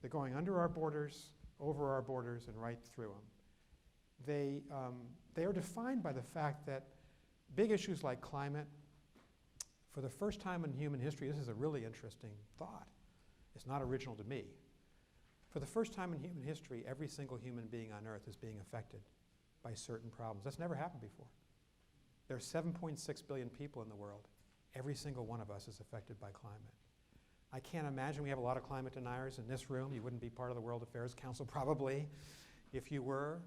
They're going under our borders, over our borders, and right through them. They are defined by the fact that big issues like climate, for the first time in human history, this is a really interesting thought. It's not original to me. For the first time in human history, every single human being on Earth is being affected by certain problems. That's never happened before. There are 7.6 billion people in the world. Every single one of us is affected by climate. I can't imagine, we have a lot of climate deniers in this room. You wouldn't be part of the World Affairs Council probably if you were.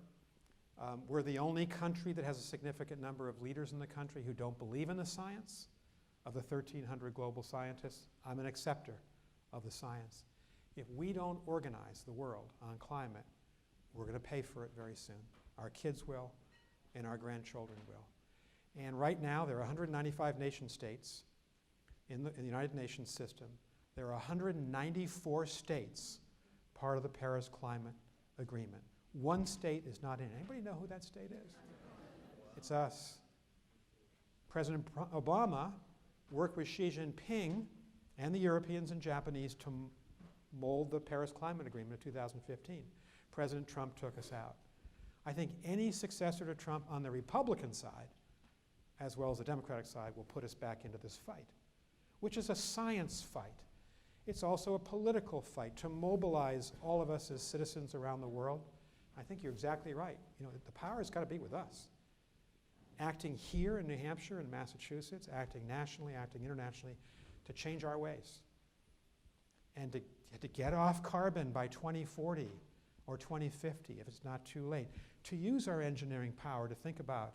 We're the only country that has a significant number of leaders in the country who don't believe in the science. Of the 1,300 global scientists, I'm an acceptor of the science. If we don't organize the world on climate, we're going to pay for it very soon. Our kids will, and our grandchildren will. And right now, there are 195 nation states in the United Nations system. There are 194 states part of the Paris Climate Agreement. One state is not in it. Anybody know who that state is? It's us. President Obama worked with Xi Jinping and the Europeans and Japanese to mold the Paris Climate Agreement of 2015. President Trump took us out. I think any successor to Trump on the Republican side, as well as the Democratic side, will put us back into this fight, which is a science fight. It's also a political fight to mobilize all of us as citizens around the world. I think you're exactly right. You know, the power has got to be with us. Acting here in New Hampshire and Massachusetts, acting nationally, acting internationally, to change our ways. And to get off carbon by 2040 or 2050, if it's not too late. To use our engineering power to think about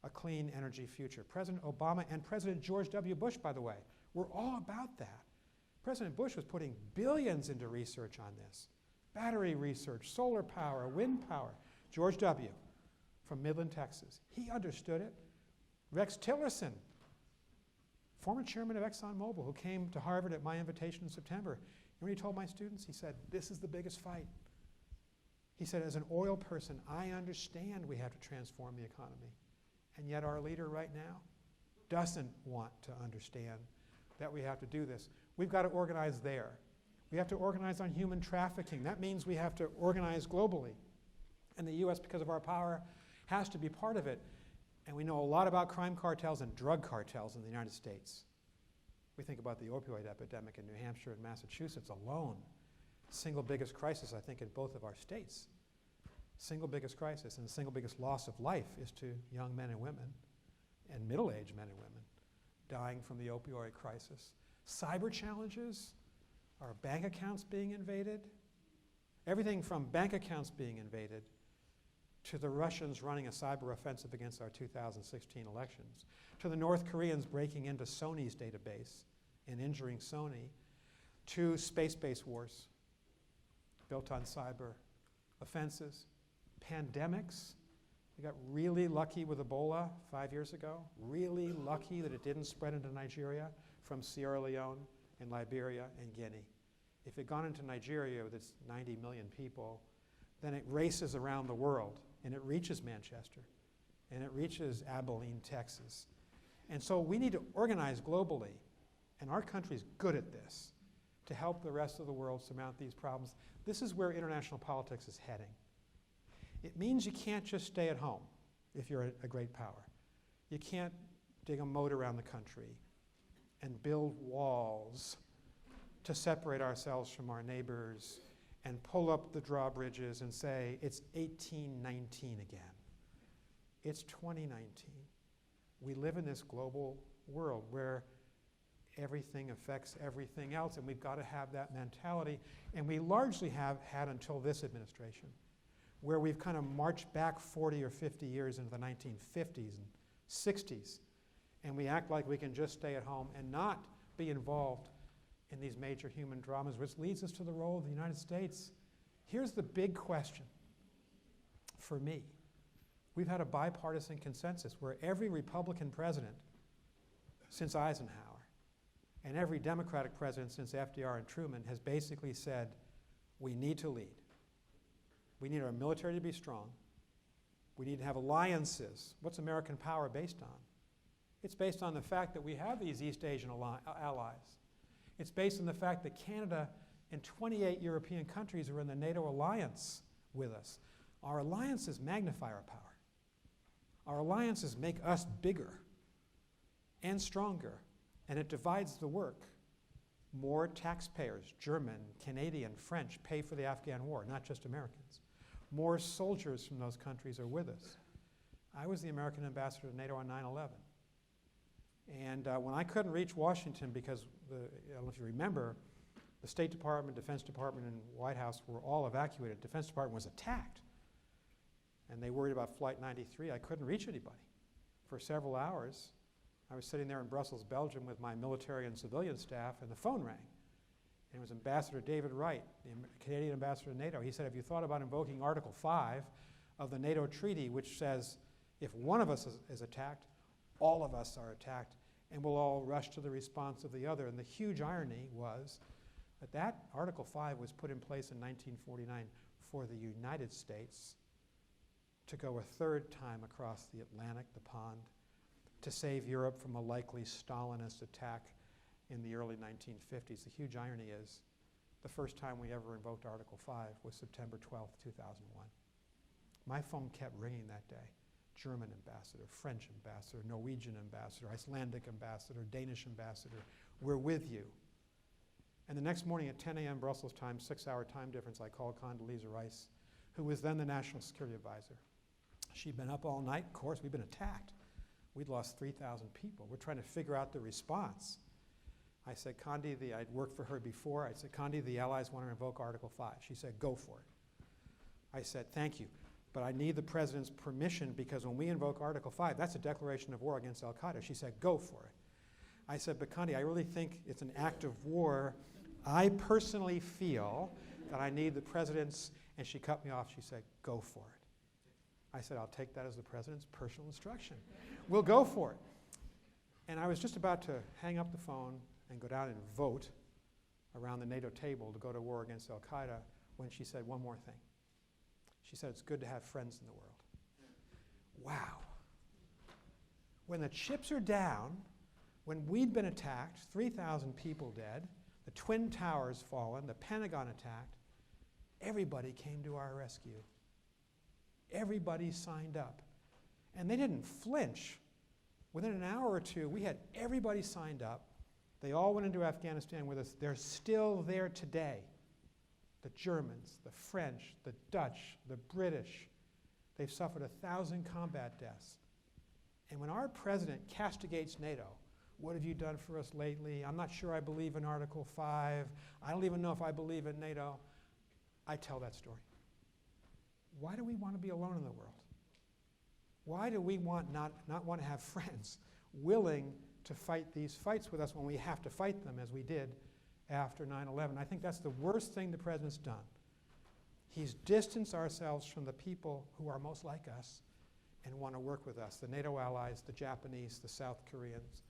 a clean energy future. President Obama and President George W. Bush, by the way, were all about that. President Bush was putting billions into research on this. Battery research, solar power, wind power. George W. from Midland, Texas. He understood it. Rex Tillerson, former chairman of ExxonMobil, who came to Harvard at my invitation in September. You know what he told my students? He said, this is the biggest fight. He said, as an oil person, I understand we have to transform the economy. And yet our leader right now doesn't want to understand that we have to do this. We've got to organize there. We have to organize on human trafficking. That means we have to organize globally. And the US, because of our power, has to be part of it. And we know a lot about crime cartels and drug cartels in the United States. We think about the opioid epidemic in New Hampshire and Massachusetts alone. Single biggest crisis, I think, in both of our states. Single biggest crisis, and the single biggest loss of life is to young men and women, and middle-aged men and women, dying from the opioid crisis. Cyber challenges, are bank accounts being invaded? Everything from bank accounts being invaded to the Russians running a cyber offensive against our 2016 elections, to the North Koreans breaking into Sony's database and injuring Sony, to space-based wars built on cyber offenses, pandemics. We got really lucky with Ebola 5 years ago, really lucky that it didn't spread into Nigeria from Sierra Leone and Liberia and Guinea. If it had gone into Nigeria with its 90 million people, then it races around the world, and it reaches Manchester, and it reaches Abilene, Texas. And so we need to organize globally, and our country's good at this, to help the rest of the world surmount these problems. This is where international politics is heading. It means you can't just stay at home if you're a great power. You can't dig a moat around the country, and build walls to separate ourselves from our neighbors and pull up the drawbridges and say, it's 1819 again. It's 2019. We live in this global world where everything affects everything else, and we've got to have that mentality. And we largely have had until this administration, where we've kind of marched back 40 or 50 years into the 1950s and 60s, and we act like we can just stay at home and not be involved in these major human dramas, which leads us to the role of the United States. Here's the big question for me. We've had a bipartisan consensus where every Republican president since Eisenhower and every Democratic president since FDR and Truman has basically said, we need to lead. We need our military to be strong. We need to have alliances. What's American power based on? It's based on the fact that we have these East Asian allies. It's based on the fact that Canada and 28 European countries are in the NATO alliance with us. Our alliances magnify our power. Our alliances make us bigger and stronger, and it divides the work. More taxpayers, German, Canadian, French, pay for the Afghan war, not just Americans. More soldiers from those countries are with us. I was the American ambassador to NATO on 9/11. And when I couldn't reach Washington because, I don't know if you remember, the State Department, Defense Department, and White House were all evacuated. Defense Department was attacked. And they worried about Flight 93. I couldn't reach anybody for several hours. I was sitting there in Brussels, Belgium with my military and civilian staff, and the phone rang. And it was Ambassador David Wright, the Canadian ambassador to NATO. He said, have you thought about invoking Article 5 of the NATO treaty, which says if one of us is attacked, all of us are attacked, and we'll all rush to the response of the other. And the huge irony was that that Article 5 was put in place in 1949 for the United States to go a third time across the Atlantic, the pond, to save Europe from a likely Stalinist attack in the early 1950s. The huge irony is the first time we ever invoked Article 5 was September 12th, 2001. My phone kept ringing that day. German ambassador, French ambassador, Norwegian ambassador, Icelandic ambassador, Danish ambassador, we're with you. And the next morning at 10 a.m. Brussels time, 6-hour time difference, I called Condoleezza Rice, who was then the National Security Advisor. She'd been up all night. Of course, we'd been attacked. We'd lost 3,000 people. We're trying to figure out the response. I said, Condi, I'd worked for her before. I said, Condi, the Allies want to invoke Article 5. She said, go for it. I said, thank you, but I need the President's permission because when we invoke Article 5, that's a declaration of war against al-Qaeda. She said, go for it. I said, but Condi, I really think it's an act of war. I personally feel that I need the President's, and she cut me off. She said, go for it. I said, I'll take that as the President's personal instruction. We'll go for it. And I was just about to hang up the phone and go down and vote around the NATO table to go to war against al-Qaeda when she said one more thing. She said, it's good to have friends in the world. Wow. When the chips are down, when we'd been attacked, 3,000 people dead, the Twin Towers fallen, the Pentagon attacked, everybody came to our rescue. Everybody signed up. And they didn't flinch. Within an hour or two, we had everybody signed up. They all went into Afghanistan with us. They're still there today. The Germans, the French, the Dutch, the British. They've suffered 1,000 combat deaths. And when our president castigates NATO, what have you done for us lately? I'm not sure I believe in Article 5. I don't even know if I believe in NATO. I tell that story. Why do we want to be alone in the world? Why do we not want to have friends willing to fight these fights with us when we have to fight them as we did after 9/11? I think that's the worst thing the President's done. He's distanced ourselves from the people who are most like us and want to work with us, the NATO allies, the Japanese, the South Koreans,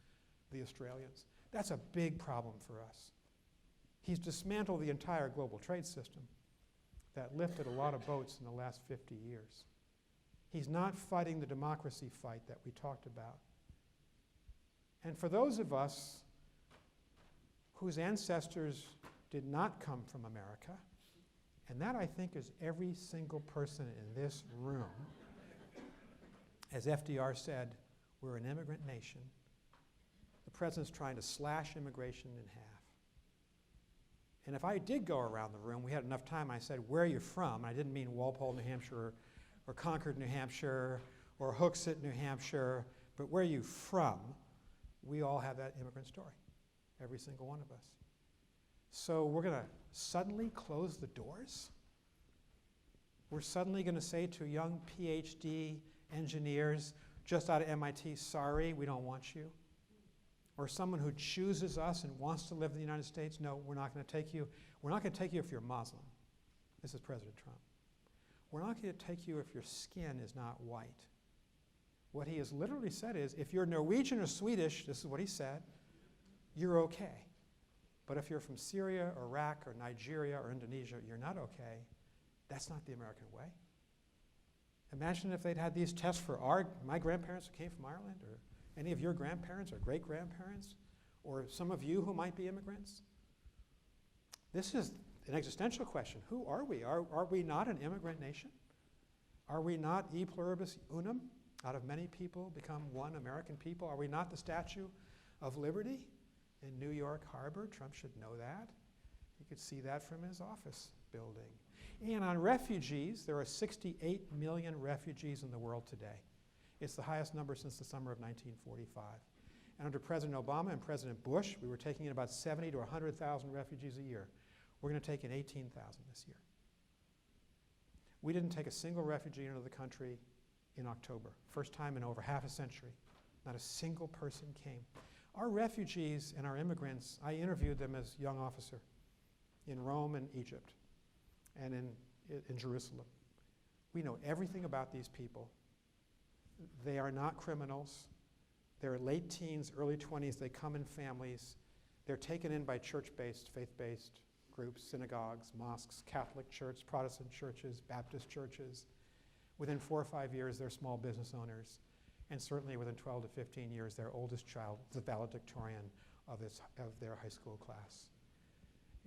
the Australians. That's a big problem for us. He's dismantled the entire global trade system that lifted a lot of boats in the last 50 years. He's not fighting the democracy fight that we talked about. And for those of us whose ancestors did not come from America, and that I think is every single person in this room, as FDR said, we're an immigrant nation. president's trying to slash immigration in half. And if I did go around the room, we had enough time, I said, where are you from? And I didn't mean Walpole, New Hampshire, or Concord, New Hampshire, or Hooksett, New Hampshire, but where are you from? We all have that immigrant story, every single one of us. So we're going to suddenly close the doors? We're suddenly going to say to young PhD engineers just out of MIT, sorry, we don't want you? Or someone who chooses us and wants to live in the United States, no, we're not going to take you. We're not going to take you if you're Muslim. This is President Trump. We're not going to take you if your skin is not white. What he has literally said is, if you're Norwegian or Swedish, this is what he said, you're okay. But if you're from Syria, or Iraq, or Nigeria, or Indonesia, you're not okay. That's not the American way. Imagine if they'd had these tests for my grandparents who came from Ireland, or any of your grandparents or great-grandparents, or some of you who might be immigrants. This is an existential question. Who are we? Are we not an immigrant nation? Are we not e pluribus unum? Out of many people become one American people. Are we not the Statue of Liberty in New York Harbor? Trump should know that. You could see that from his office building. And on refugees, there are 68 million refugees in the world today. It's the highest number since the summer of 1945. And under President Obama and President Bush, we were taking in about 70 to 100,000 refugees a year. We're going to take in 18,000 this year. We didn't take a single refugee into the country in October. First time in over half a century. Not a single person came. Our refugees and our immigrants, I interviewed them as young officer in Rome and Egypt and in Jerusalem. We know everything about these people. They are not criminals. They're late teens, early 20s. They come in families. They're taken in by church-based, faith-based groups, synagogues, mosques, Catholic church, Protestant churches, Baptist churches. Within 4 or 5 years, they're small business owners. And certainly within 12 to 15 years, their oldest child is the valedictorian of their high school class.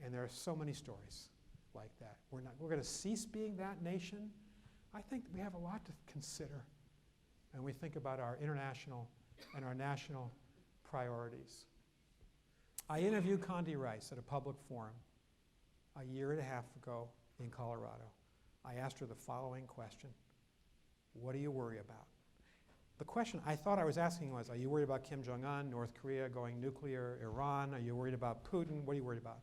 And there are so many stories like that. We're going to cease being that nation. I think we have a lot to consider when we think about our international and our national priorities. I interviewed Condi Rice at a public forum a year and a half ago in Colorado. I asked her the following question: what do you worry about? The question I thought I was asking was, are you worried about Kim Jong-un, North Korea going nuclear, Iran? Are you worried about Putin? What are you worried about?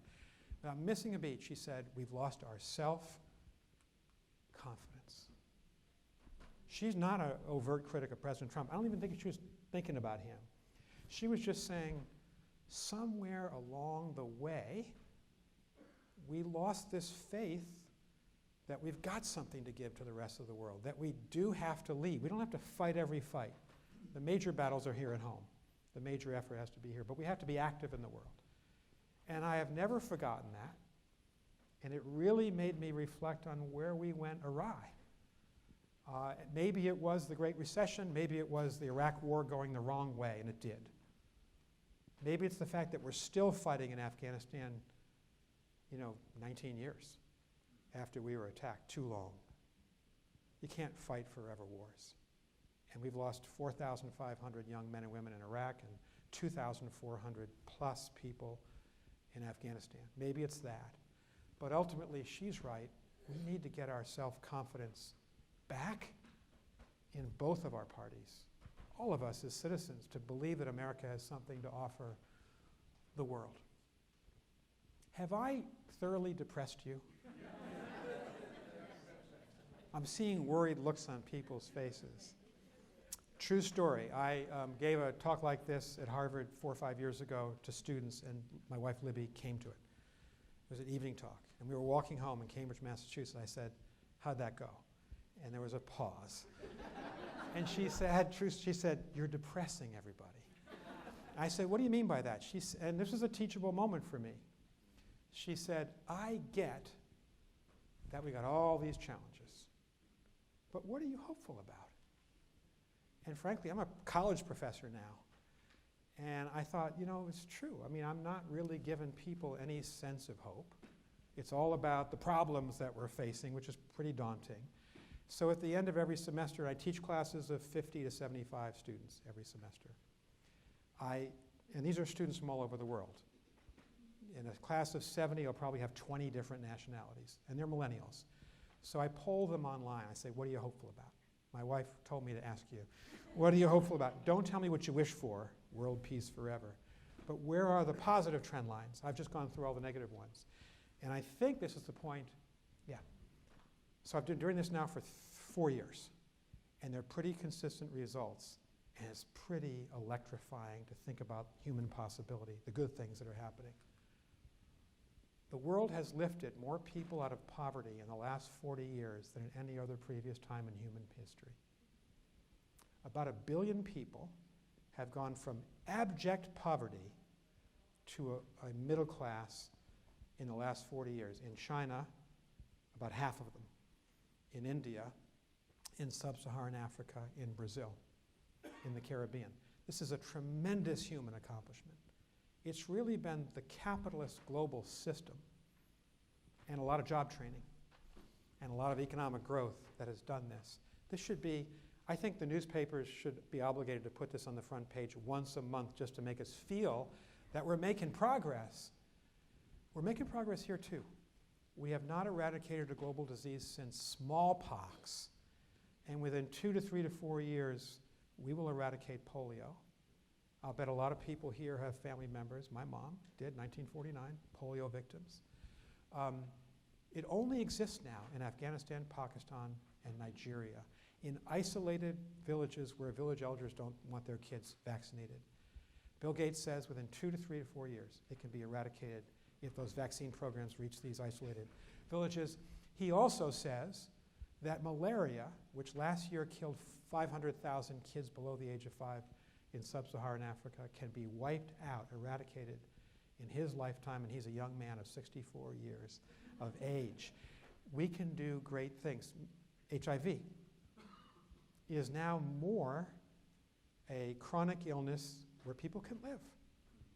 Without missing a beat, she said, we've lost our self-confidence. She's not an overt critic of President Trump. I don't even think she was thinking about him. She was just saying, somewhere along the way, we lost this faith that we've got something to give to the rest of the world, that we do have to lead. We don't have to fight every fight. The major battles are here at home. The major effort has to be here, but we have to be active in the world. And I have never forgotten that, and it really made me reflect on where we went awry. Maybe it was the Great Recession, maybe it was the Iraq War going the wrong way, and it did. Maybe it's the fact that we're still fighting in Afghanistan, 19 years after we were attacked, too long. You can't fight forever wars. And we've lost 4,500 young men and women in Iraq and 2,400 plus people in Afghanistan. Maybe it's that. But ultimately, she's right. We need to get our self-confidence back in both of our parties, all of us as citizens, to believe that America has something to offer the world. Have I thoroughly depressed you? I'm seeing worried looks on people's faces. True story. I gave a talk like this at Harvard 4 or 5 years ago to students, and my wife Libby came to it. It was an evening talk, and we were walking home in Cambridge, Massachusetts. I said, "How'd that go?" And there was a pause. And she said, "You're depressing everybody." I said, "What do you mean by that?" And this was a teachable moment for me. She said, "I get that we got all these challenges, but what are you hopeful about?" And frankly, I'm a college professor now. And I thought, it's true. I mean, I'm not really giving people any sense of hope. It's all about the problems that we're facing, which is pretty daunting. So at the end of every semester, I teach classes of 50 to 75 students every semester. I And these are students from all over the world. In a class of 70, I'll probably have 20 different nationalities, and they're millennials. So I poll them online. I say, what are you hopeful about? My wife told me to ask you, what are you hopeful about? Don't tell me what you wish for, world peace forever. But where are the positive trend lines? I've just gone through all the negative ones. And I think this is the point, yeah. So I've been doing this now for 4 years, and they're pretty consistent results. And it's pretty electrifying to think about human possibility, the good things that are happening. The world has lifted more people out of poverty in the last 40 years than at any other previous time in human history. About 1 billion people have gone from abject poverty to a middle class in the last 40 years. In China, about half of them. In India, in sub-Saharan Africa, in Brazil, in the Caribbean. This is a tremendous human accomplishment. It's really been the capitalist global system and a lot of job training and a lot of economic growth that has done this. This should be, I think the newspapers should be obligated to put this on the front page once a month just to make us feel that we're making progress. We're making progress here too. We have not eradicated a global disease since smallpox, and within 2 to 3 to 4 years, we will eradicate polio. I'll bet a lot of people here have family members. My mom did, 1949, polio victims. It only exists now in Afghanistan, Pakistan, and Nigeria, in isolated villages where village elders don't want their kids vaccinated. Bill Gates says within 2 to 3 to 4 years, it can be eradicated if those vaccine programs reach these isolated villages. He also says that malaria, which last year killed 500,000 kids below the age of 5 in sub-Saharan Africa, can be wiped out, eradicated in his lifetime, and he's a young man of 64 years of age. We can do great things. HIV is now more a chronic illness where people can live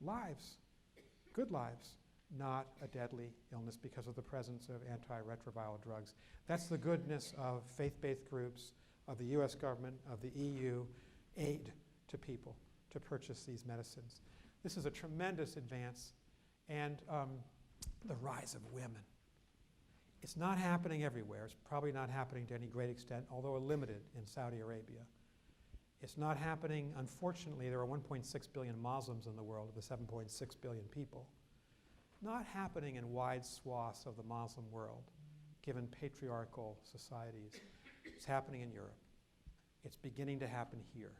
lives, good lives, not a deadly illness because of the presence of antiretroviral drugs. That's the goodness of faith-based groups, of the US government, of the EU, aid to people to purchase these medicines. This is a tremendous advance, and the rise of women. It's not happening everywhere. It's probably not happening to any great extent, although limited in Saudi Arabia. It's not happening, unfortunately, there are 1.6 billion Muslims in the world of the 7.6 billion people. Not happening in wide swaths of the Muslim world, given patriarchal societies. It's happening in Europe. It's beginning to happen here.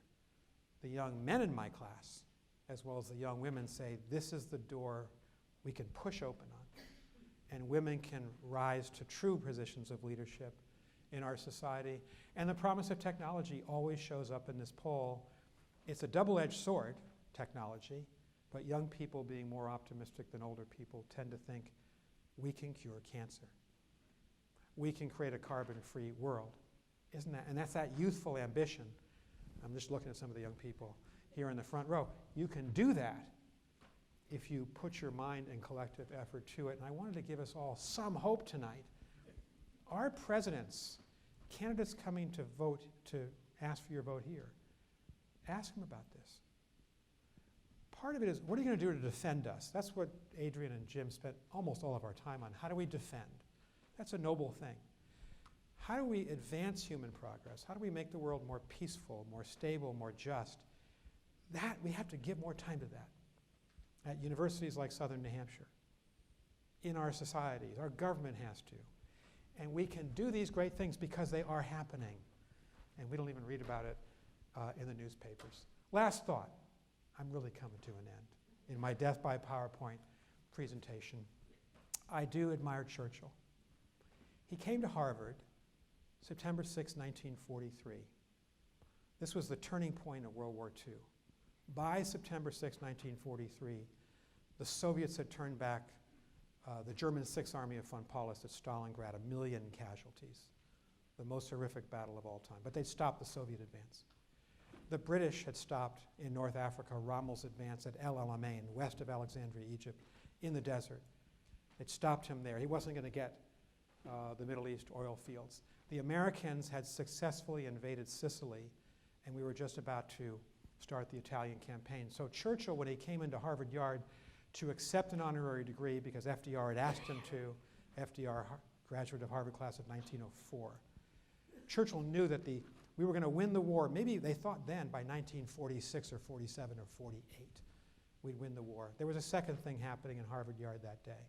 The young men in my class, as well as the young women, say this is the door we can push open on, and women can rise to true positions of leadership in our society. And the promise of technology always shows up in this poll. It's a double-edged sword, technology, but young people, being more optimistic than older people, tend to think we can cure cancer. We can create a carbon-free world. Isn't that? And that's that youthful ambition. I'm just looking at some of the young people here in the front row. You can do that if you put your mind and collective effort to it. And I wanted to give us all some hope tonight. Our presidents, candidates coming to vote, to ask for your vote here, ask them about this. Part of it is, what are you going to do to defend us? That's what Adrian and Jim spent almost all of our time on. How do we defend? That's a noble thing. How do we advance human progress? How do we make the world more peaceful, more stable, more just? That, we have to give more time to that. At universities like Southern New Hampshire, in our societies, our government has to. And we can do these great things because they are happening. And we don't even read about it in the newspapers. Last thought. I'm really coming to an end. In my death by PowerPoint presentation, I do admire Churchill. He came to Harvard September 6, 1943. This was the turning point of World War II. By September 6, 1943, the Soviets had turned back the German Sixth Army of von Paulus at Stalingrad, 1 million casualties, the most horrific battle of all time. But they'd stopped the Soviet advance. The British had stopped in North Africa Rommel's advance at El Alamein, west of Alexandria, Egypt, in the desert. They'd stopped him there. He wasn't going to get the Middle East oil fields. The Americans had successfully invaded Sicily, and we were just about to start the Italian campaign. So Churchill, when he came into Harvard Yard to accept an honorary degree because FDR had asked him to, FDR, graduate of Harvard class of 1904, Churchill knew that we were going to win the war. Maybe they thought then by 1946 or 47 or 48 we'd win the war. There was a second thing happening in Harvard Yard that day.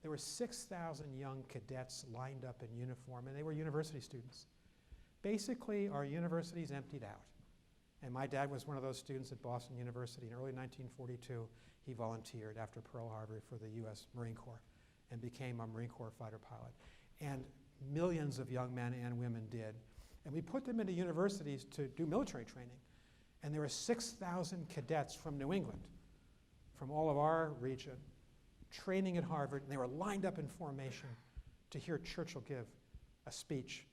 There were 6,000 young cadets lined up in uniform, and they were university students. Basically, our universities emptied out. And my dad was one of those students at Boston University. In early 1942, he volunteered after Pearl Harbor for the U.S. Marine Corps and became a Marine Corps fighter pilot. And millions of young men and women did. And we put them into universities to do military training. And there were 6,000 cadets from New England, from all of our region, training at Harvard, and they were lined up in formation to hear Churchill give a speech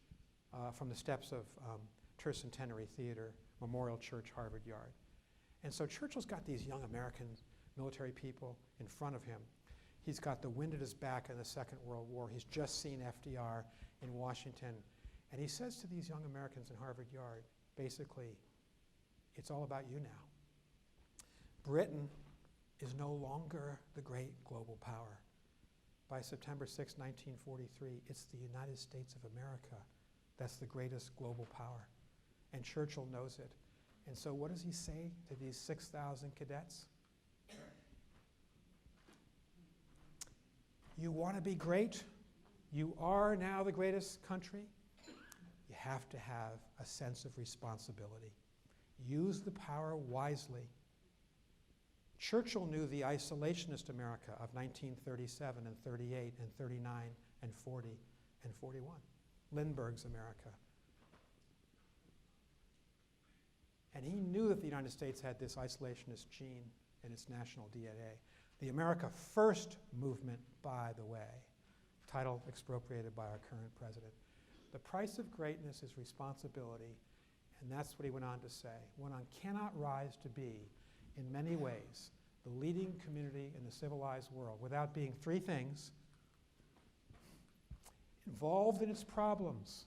from the steps of Tercentenary Theater, Memorial Church, Harvard Yard. And so Churchill's got these young American military people in front of him. He's got the wind at his back in the Second World War. He's just seen FDR in Washington. And he says to these young Americans in Harvard Yard, basically, it's all about you now. Britain is no longer the great global power. By September 6, 1943, it's the United States of America that's the greatest global power. And Churchill knows it. And so what does he say to these 6,000 cadets? You want to be great? You are now the greatest country? You have to have a sense of responsibility. Use the power wisely. Churchill knew the isolationist America of 1937 and 38 and 39 and 40 and 41. Lindbergh's America. And he knew that the United States had this isolationist gene in its national DNA. The America First movement, by the way, title expropriated by our current president. The price of greatness is responsibility, and that's what he went on to say. One cannot rise to be, in many ways, the leading community in the civilized world without being three things: involved in its problems,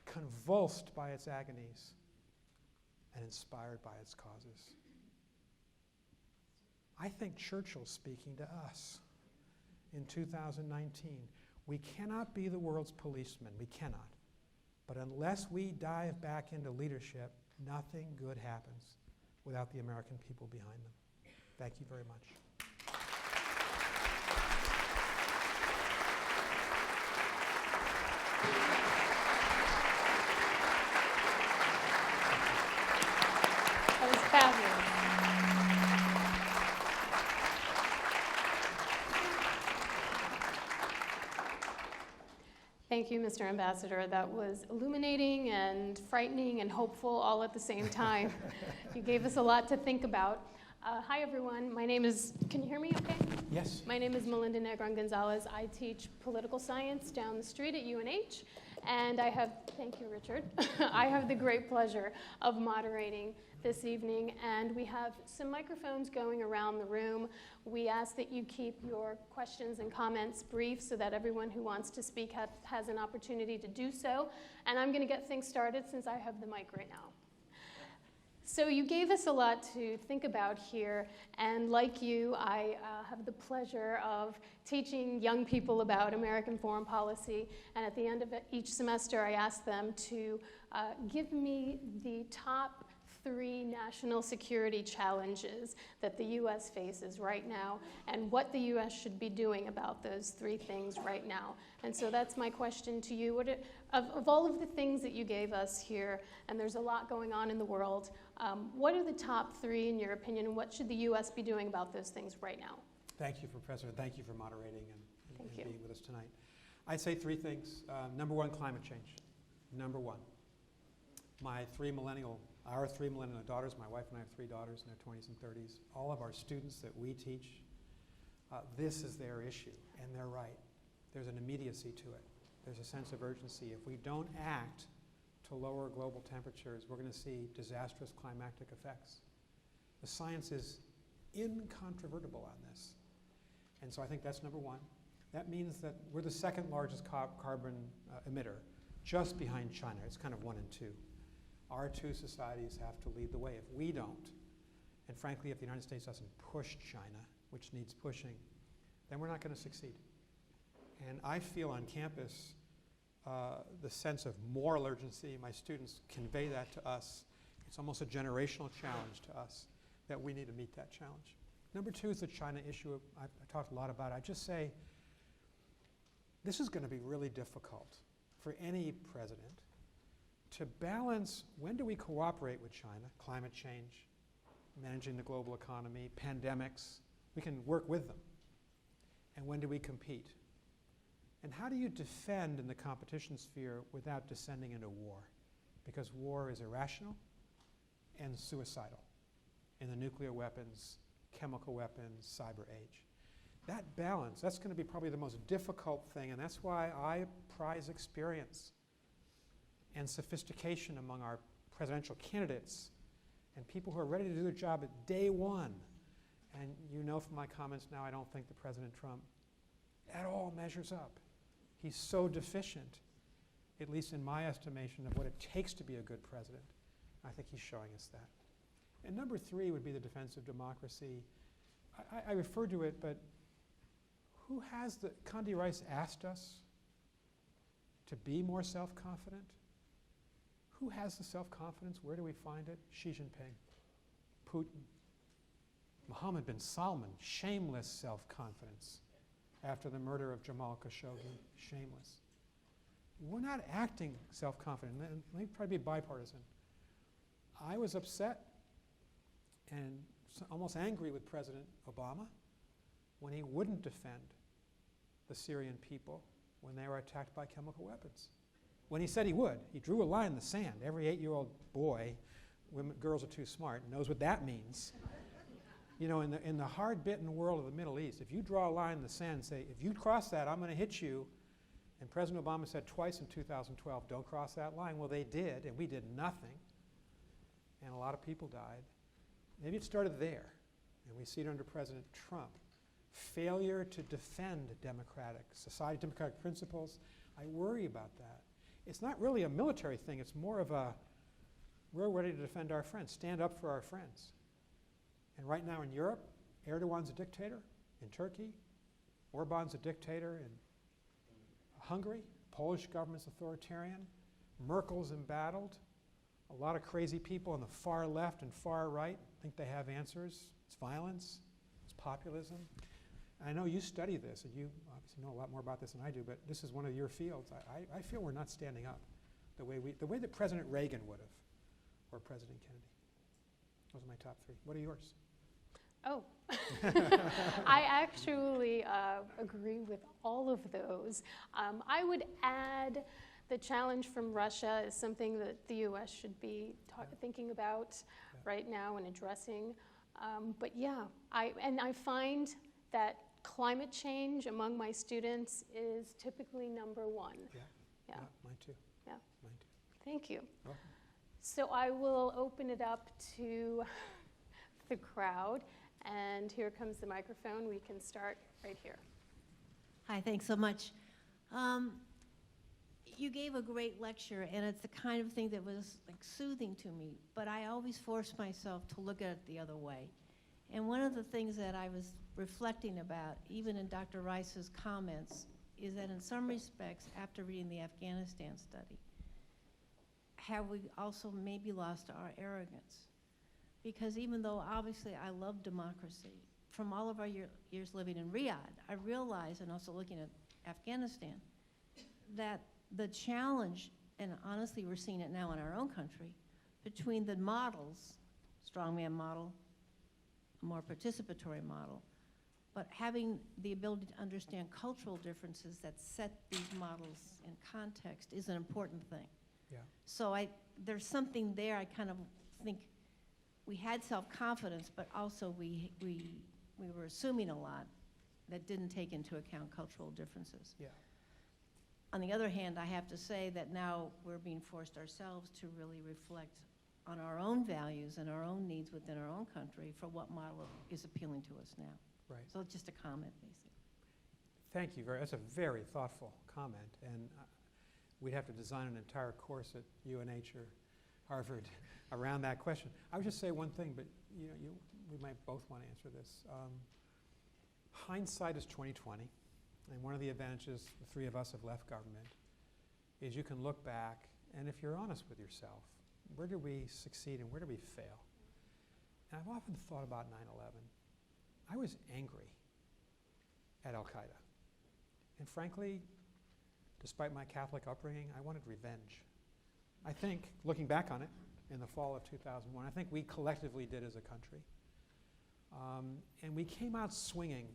convulsed by its agonies, and inspired by its causes. I think Churchill's speaking to us in 2019. We cannot be the world's policeman. We cannot. But unless we dive back into leadership, nothing good happens without the American people behind them. Thank you very much. That was fabulous. Thank you, Mr. Ambassador. That was illuminating and frightening and hopeful all at the same time. You gave us a lot to think about. Hi, everyone. My name is, can you hear me okay? Yes. My name is Melinda Negron-Gonzalez. I teach political science down the street at UNH. And I have, thank you, Richard. I have the great pleasure of moderating this evening, and we have some microphones going around the room. We ask that you keep your questions and comments brief so that everyone who wants to speak has an opportunity to do so. And I'm going to get things started since I have the mic right now. So you gave us a lot to think about here, and like you, I have the pleasure of teaching young people about American foreign policy, and at the end of each semester I ask them to give me the top 3 national security challenges that the U.S. faces right now, and what the U.S. should be doing about those 3 things right now. And so that's my question to you. Of all of the things that you gave us here, and there's a lot going on in the world, what are the top 3 in your opinion, and what should the U.S. be doing about those things right now? Thank you, Professor. Thank you for moderating and Thank you. being with us tonight. I'd say 3 things. Number 1, climate change. Number 1. Our 3 millennial daughters, my wife and I have 3 daughters in their 20s and 30s, all of our students that we teach, this is their issue, and they're right. There's an immediacy to it. There's a sense of urgency. If we don't act to lower global temperatures, we're going to see disastrous climactic effects. The science is incontrovertible on this. And so I think that's number 1. That means that we're the 2nd largest carbon emitter, just behind China. It's kind of 1 and 2. Our two societies have to lead the way. If we don't, and frankly, if the United States doesn't push China, which needs pushing, then we're not going to succeed. And I feel on campus the sense of moral urgency. My students convey that to us. It's almost a generational challenge to us that we need to meet that challenge. Number two is the China issue. I talked a lot about it. I just say this is going to be really difficult for any president to balance when do we cooperate with China, climate change, managing the global economy, pandemics. We can work with them. And when do we compete? And how do you defend in the competition sphere without descending into war? Because war is irrational and suicidal in the nuclear weapons, chemical weapons, cyber age. That balance, that's going to be probably the most difficult thing, and that's why I prize experience and sophistication among our presidential candidates and people who are ready to do their job at day one. And you know from my comments now, I don't think that President Trump at all measures up. He's so deficient, at least in my estimation, of what it takes to be a good president. I think he's showing us that. And number three would be the defense of democracy. I referred to it, but who has the, Condi Rice asked us to be more self-confident. Who has the self-confidence? Where do we find it? Xi Jinping, Putin, Mohammed bin Salman, shameless self-confidence after the murder of Jamal Khashoggi, shameless. We're not acting self-confident. Let me probably be bipartisan. I was upset and almost angry with President Obama when he wouldn't defend the Syrian people when they were attacked by chemical weapons. When he said he would, he drew a line in the sand. Every 8-year-old boy, girls are too smart, knows what that means. You know, in the hard-bitten world of the Middle East, if you draw a line in the sand and say, if you cross that, I'm going to hit you, and President Obama said twice in 2012, don't cross that line. Well, they did, and we did nothing, and a lot of people died. Maybe it started there, and we see it under President Trump. Failure to defend democratic society, democratic principles. I worry about that. It's not really a military thing. It's more of a, we're ready to defend our friends, stand up for our friends. And right now in Europe, Erdogan's a dictator. In Turkey, Orban's a dictator. In Hungary, Polish government's authoritarian. Merkel's embattled. A lot of crazy people on the far left and far right think they have answers. It's violence. It's populism. And I know you study this, and you obviously know a lot more about this than I do, but this is one of your fields. I feel we're not standing up the way that President Reagan would have, or President Kennedy. Those are my top three. What are yours? Oh, I actually agree with all of those. I would add the challenge from Russia is something that the U.S. should be thinking about right now and addressing. But yeah, I find that climate change among my students is typically number one. Yeah, mine too. Yeah. Mine too. Thank you. Welcome. So I will open it up to the crowd. And here comes the microphone. We can start right here. Hi, thanks so much. You gave a great lecture, and it's the kind of thing that was like soothing to me, but I always force myself to look at it the other way. And one of the things that I was reflecting about, even in Dr. Rice's comments, is that in some respects, after reading the Afghanistan study, have we also maybe lost our arrogance? Because even though obviously I love democracy, from all of our years living in Riyadh, I realize, and also looking at Afghanistan, that the challenge, and honestly we're seeing it now in our own country, between the models, strongman model, a more participatory model, but having the ability to understand cultural differences that set these models in context is an important thing. Yeah. So there's something there. I kind of think we had self-confidence, but also we were assuming a lot that didn't take into account cultural differences. Yeah. On the other hand, I have to say that now we're being forced ourselves to really reflect on our own values and our own needs within our own country for what model is appealing to us now. Right. So just a comment, basically. Thank you. That's a very thoughtful comment. And we'd have to design an entire course at UNH or Harvard around that question. I would just say one thing, but we might both want to answer this. Hindsight is 20/20, and one of the advantages the three of us have left government is you can look back, and if you're honest with yourself, where did we succeed and where did we fail? And I've often thought about 9/11. I was angry at Al-Qaeda. And frankly, despite my Catholic upbringing, I wanted revenge. I think, looking back on it, in the fall of 2001, I think we collectively did as a country. And we came out swinging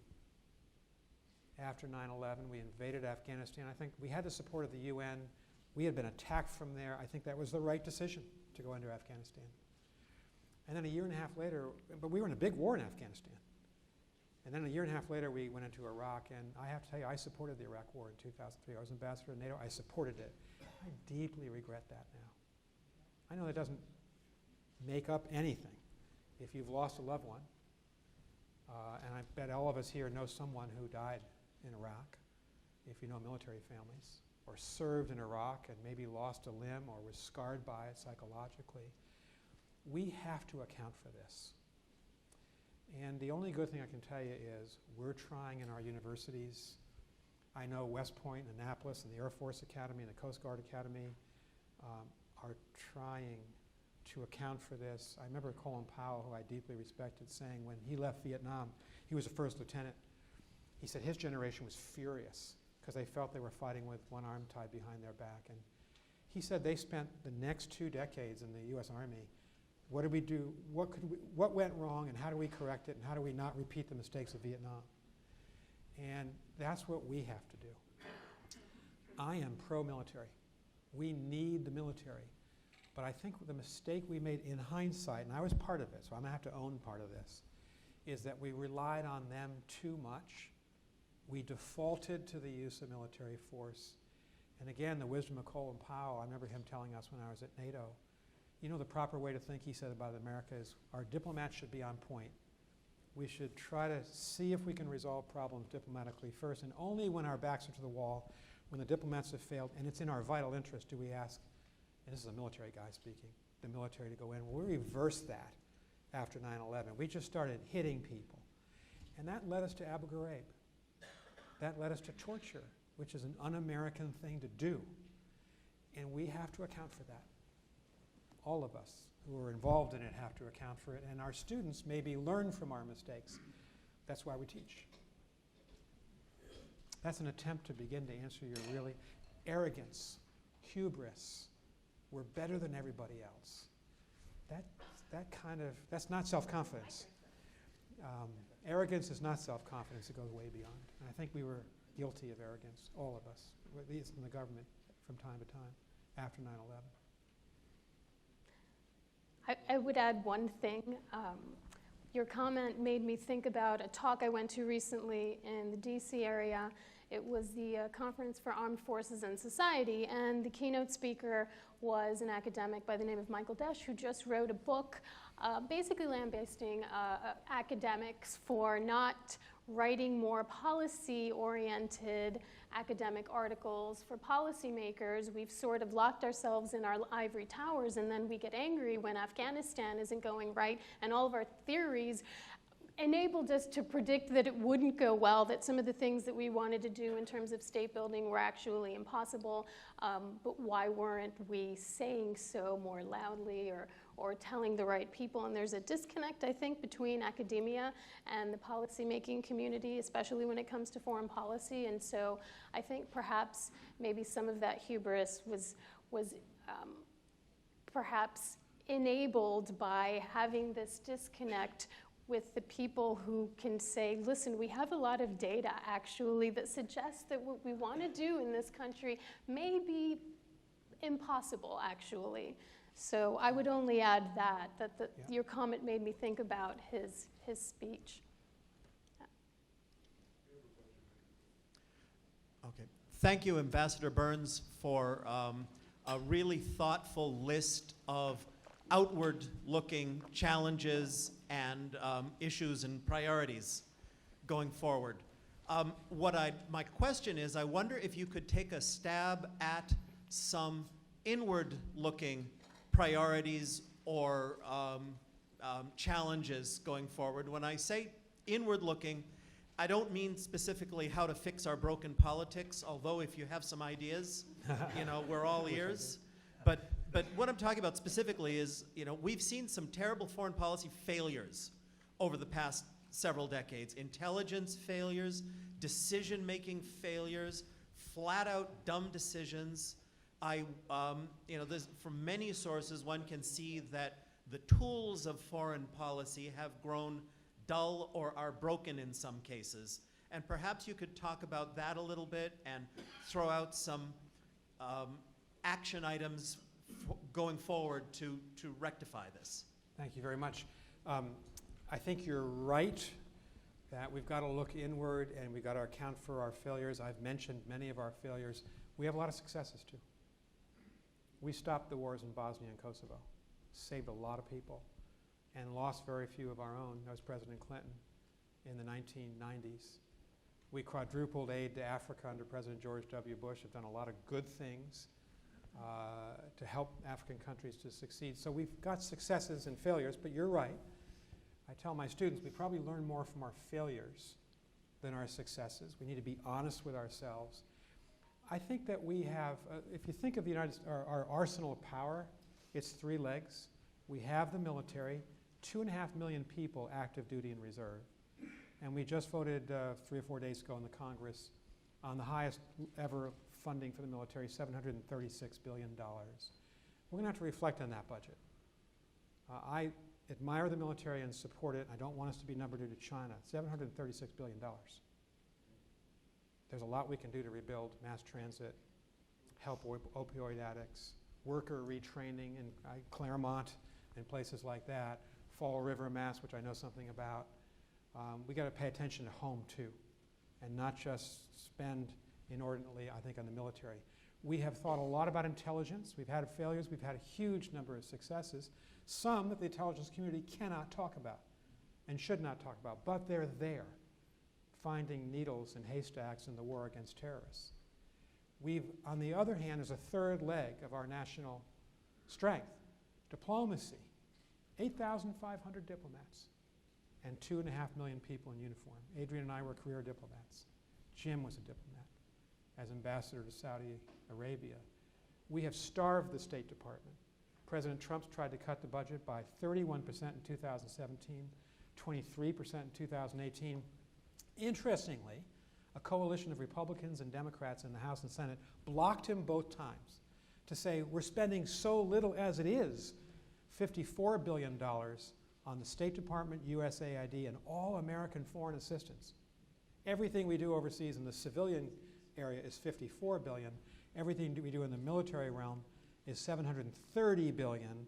after 9/11. We invaded Afghanistan. I think we had the support of the UN. We had been attacked from there. I think that was the right decision to go into Afghanistan. And then a year and a half later, but we were in a big war in Afghanistan. And then a year and a half later, we went into Iraq, and I have to tell you, I supported the Iraq War in 2003. I was ambassador to NATO. I supported it. I deeply regret that now. I know that doesn't make up anything if you've lost a loved one. And I bet all of us here know someone who died in Iraq, if you know military families, or served in Iraq and maybe lost a limb or was scarred by it psychologically. We have to account for this. And the only good thing I can tell you is we're trying in our universities. I know West Point, and Annapolis, and the Air Force Academy, and the Coast Guard Academy are trying to account for this. I remember Colin Powell, who I deeply respected, saying when he left Vietnam, he was a first lieutenant. He said his generation was furious because they felt they were fighting with one arm tied behind their back. And he said they spent the next 2 decades in the U.S. Army. What did we do? What went wrong, and how do we correct it, and how do we not repeat the mistakes of Vietnam? And that's what we have to do. I am pro-military. We need the military. But I think the mistake we made in hindsight, and I was part of it, so I'm going to have to own part of this, is that we relied on them too much. We defaulted to the use of military force. And again, the wisdom of Colin Powell, I remember him telling us when I was at NATO, the proper way to think, he said, about America is our diplomats should be on point. We should try to see if we can resolve problems diplomatically first, and only when our backs are to the wall, when the diplomats have failed, and it's in our vital interest, do we ask, and this is a military guy speaking, the military to go in. Well, we reversed that after 9/11. We just started hitting people. And that led us to Abu Ghraib. That led us to torture, which is an un-American thing to do. And we have to account for that. All of us who are involved in it have to account for it, and our students maybe learn from our mistakes. That's why we teach. That's an attempt to begin to answer your really arrogance, hubris. We're better than everybody else. That's not self-confidence. Arrogance is not self-confidence. It goes way beyond. And I think we were guilty of arrogance, all of us, at least in the government, from time to time after 9/11. I would add one thing. Your comment made me think about a talk I went to recently in the DC area. It was the Conference for Armed Forces and Society, and the keynote speaker was an academic by the name of Michael Desch, who just wrote a book basically lambasting academics for not writing more policy-oriented academic articles for policymakers. We've sort of locked ourselves in our ivory towers, and then we get angry when Afghanistan isn't going right, and all of our theories enabled us to predict that it wouldn't go well, that some of the things that we wanted to do in terms of state building were actually impossible, but why weren't we saying so more loudly or telling the right people? And there's a disconnect, I think, between academia and the policymaking community, especially when it comes to foreign policy. And so I think perhaps maybe some of that hubris was perhaps enabled by having this disconnect with the people who can say, listen, we have a lot of data actually that suggests that what we want to do in this country may be impossible actually. So I would only add that your comment made me think about his speech. Okay. Thank you, Ambassador Burns, for a really thoughtful list of outward-looking challenges and issues and priorities going forward. My question is, I wonder if you could take a stab at some inward-looking priorities or challenges going forward. When I say inward looking, I don't mean specifically how to fix our broken politics, although if you have some ideas, we're all ears. But what I'm talking about specifically is, we've seen some terrible foreign policy failures over the past several decades. Intelligence failures, decision-making failures, flat-out dumb decisions. From many sources, one can see that the tools of foreign policy have grown dull or are broken in some cases. And perhaps you could talk about that a little bit and throw out some action items going forward to rectify this. Thank you very much. I think you're right that we've got to look inward and we've got to account for our failures. I've mentioned many of our failures. We have a lot of successes too. We stopped the wars in Bosnia and Kosovo, saved a lot of people, and lost very few of our own. That was President Clinton in the 1990s. We quadrupled aid to Africa under President George W. Bush, have done a lot of good things to help African countries to succeed. So we've got successes and failures, but you're right. I tell my students, we probably learn more from our failures than our successes. We need to be honest with ourselves. I think that we have, if you think of the our arsenal of power, it's 3 legs. We have the military, 2.5 million people active duty and reserve. And we just voted 3 or 4 days ago in the Congress on the highest ever funding for the military, $736 billion. We're going to have to reflect on that budget. I admire the military and support it. I don't want us to be number 2 to China. $736 billion. There's a lot we can do to rebuild mass transit, help opioid addicts, worker retraining in Claremont and places like that, Fall River, Mass, which I know something about. We got to pay attention to home too, and not just spend inordinately, I think, on the military. We have thought a lot about intelligence. We've had failures. We've had a huge number of successes, some that the intelligence community cannot talk about and should not talk about, but they're there, finding needles in haystacks in the war against terrorists. We've, on the other hand, is a 3rd leg of our national strength, diplomacy. 8,500 diplomats and 2.5 million people in uniform. Adrian and I were career diplomats. Jim was a diplomat as ambassador to Saudi Arabia. We have starved the State Department. President Trump's tried to cut the budget by 31% in 2017, 23% in 2018. Interestingly, a coalition of Republicans and Democrats in the House and Senate blocked him both times to say, we're spending so little as it is, $54 billion on the State Department, USAID, and all American foreign assistance. Everything we do overseas in the civilian area is $54 billion. Everything we do in the military realm is $730 billion.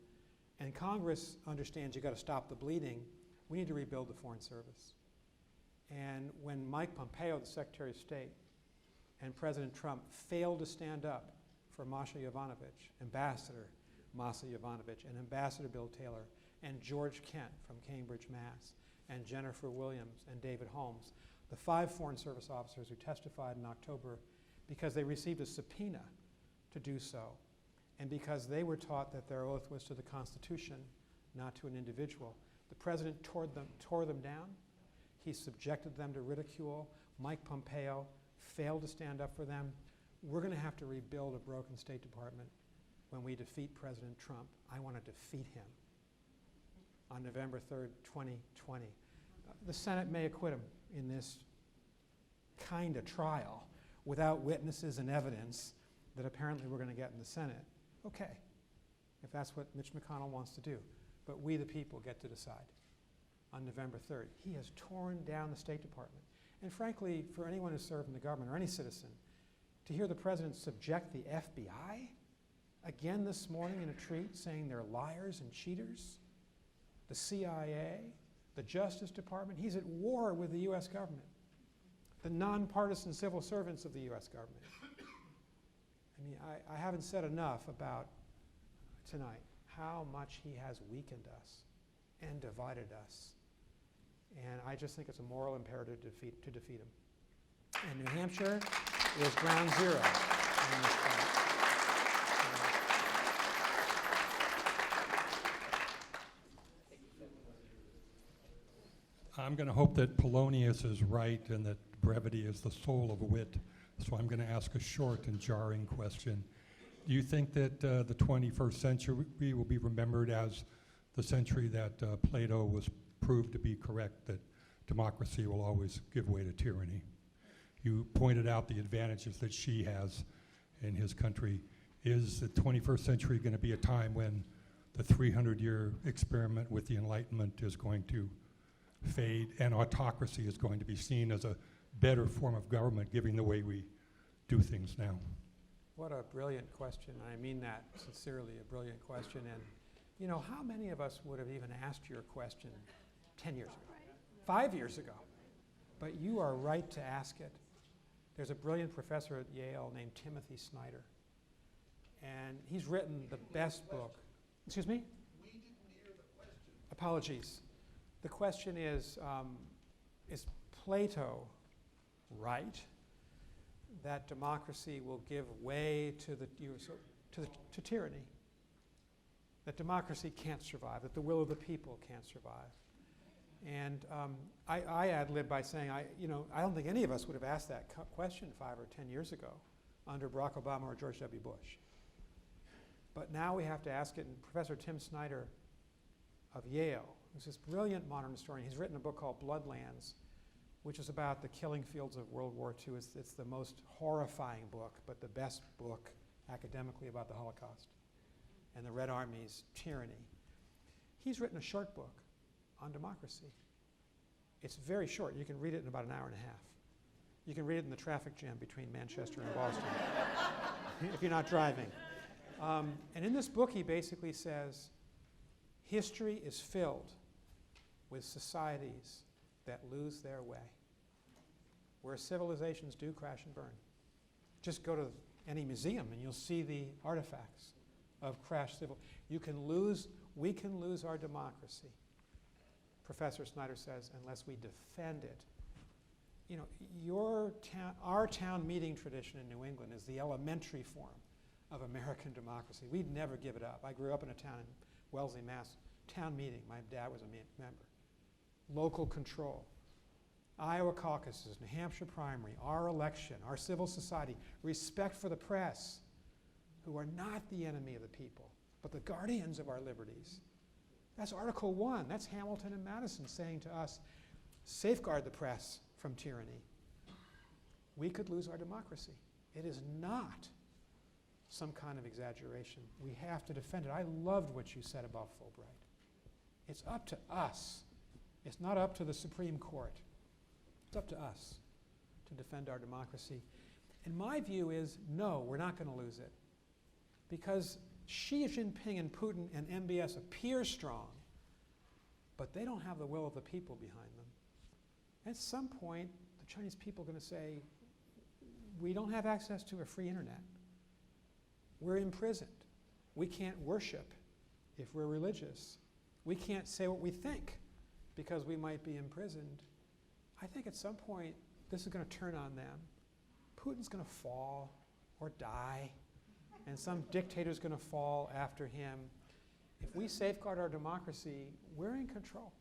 And Congress understands you've got to stop the bleeding. We need to rebuild the Foreign Service. And when Mike Pompeo, the Secretary of State, and President Trump failed to stand up for Masha Yovanovitch, Ambassador Masha Yovanovitch, and Ambassador Bill Taylor, and George Kent from Cambridge, Mass., and Jennifer Williams and David Holmes, the 5 Foreign Service officers who testified in October because they received a subpoena to do so, and because they were taught that their oath was to the Constitution, not to an individual. The president tore them down. He subjected them to ridicule. Mike Pompeo failed to stand up for them. We're going to have to rebuild a broken State Department when we defeat President Trump. I want to defeat him on November 3rd, 2020. The Senate may acquit him in this kind of trial without witnesses and evidence that apparently we're going to get in the Senate. Okay, if that's what Mitch McConnell wants to do. But we, the people, get to decide on November 3rd. He has torn down the State Department. And frankly, for anyone who served in the government or any citizen, to hear the president subject the FBI again this morning in a tweet saying they're liars and cheaters, the CIA, the Justice Department, he's at war with the U.S. government, the nonpartisan civil servants of the U.S. government. I mean, I haven't said enough about tonight how much he has weakened us and divided us. And I just think it's a moral imperative to defeat him. And New Hampshire is ground zero in this fight. I'm going to hope that Polonius is right and that brevity is the soul of wit. So I'm going to ask a short and jarring question. Do you think that the 21st century will be remembered as the century that Plato was proved to be correct, that democracy will always give way to tyranny? You pointed out the advantages that she has in his country. Is the 21st century going to be a time when the 300-year experiment with the Enlightenment is going to fade and autocracy is going to be seen as a better form of government, given the way we do things now? What a brilliant question. I mean that sincerely, a brilliant question. And you know, how many of us would have even asked your question 10 years ago, 5 years ago? But you are right to ask it. There's a brilliant professor at Yale named Timothy Snyder, and he's written the best book. Excuse me? We didn't hear the question. Apologies. The question is Plato right that democracy will give way to to tyranny? That democracy can't survive, that the will of the people can't survive. And I ad-lib by saying, I don't think any of us would have asked that question 5 or 10 years ago under Barack Obama or George W. Bush. But now we have to ask it, and Professor Tim Snyder of Yale, who's this brilliant modern historian, he's written a book called Bloodlands, which is about the killing fields of World War II. It's the most horrifying book, but the best book academically about the Holocaust and the Red Army's tyranny. He's written a short book on democracy. It's very short. You can read it in about an hour and a half. You can read it in the traffic jam between Manchester and Boston if you're not driving. And in this book, he basically says, history is filled with societies that lose their way, where civilizations do crash and burn. Just go to any museum and you'll see the artifacts of crashed civil. We can lose our democracy, Professor Snyder says, unless we defend it. You know, our town meeting tradition in New England is the elementary form of American democracy. We'd never give it up. I grew up in a town in Wellesley, Mass. Town meeting, my dad was a member. Local control. Iowa caucuses, New Hampshire primary, our election, our civil society, respect for the press, who are not the enemy of the people, but the guardians of our liberties. That's Article 1. That's Hamilton and Madison saying to us, safeguard the press from tyranny. We could lose our democracy. It is not some kind of exaggeration. We have to defend it. I loved what you said about Fulbright. It's up to us. It's not up to the Supreme Court. It's up to us to defend our democracy. And my view is, no, we're not going to lose it. Because Xi Jinping and Putin and MBS appear strong, but they don't have the will of the people behind them. At some point, the Chinese people are going to say, we don't have access to a free internet. We're imprisoned. We can't worship if we're religious. We can't say what we think because we might be imprisoned. I think at some point, this is going to turn on them. Putin's going to fall or die, and some dictator's going to fall after him. If we safeguard our democracy, we're in control.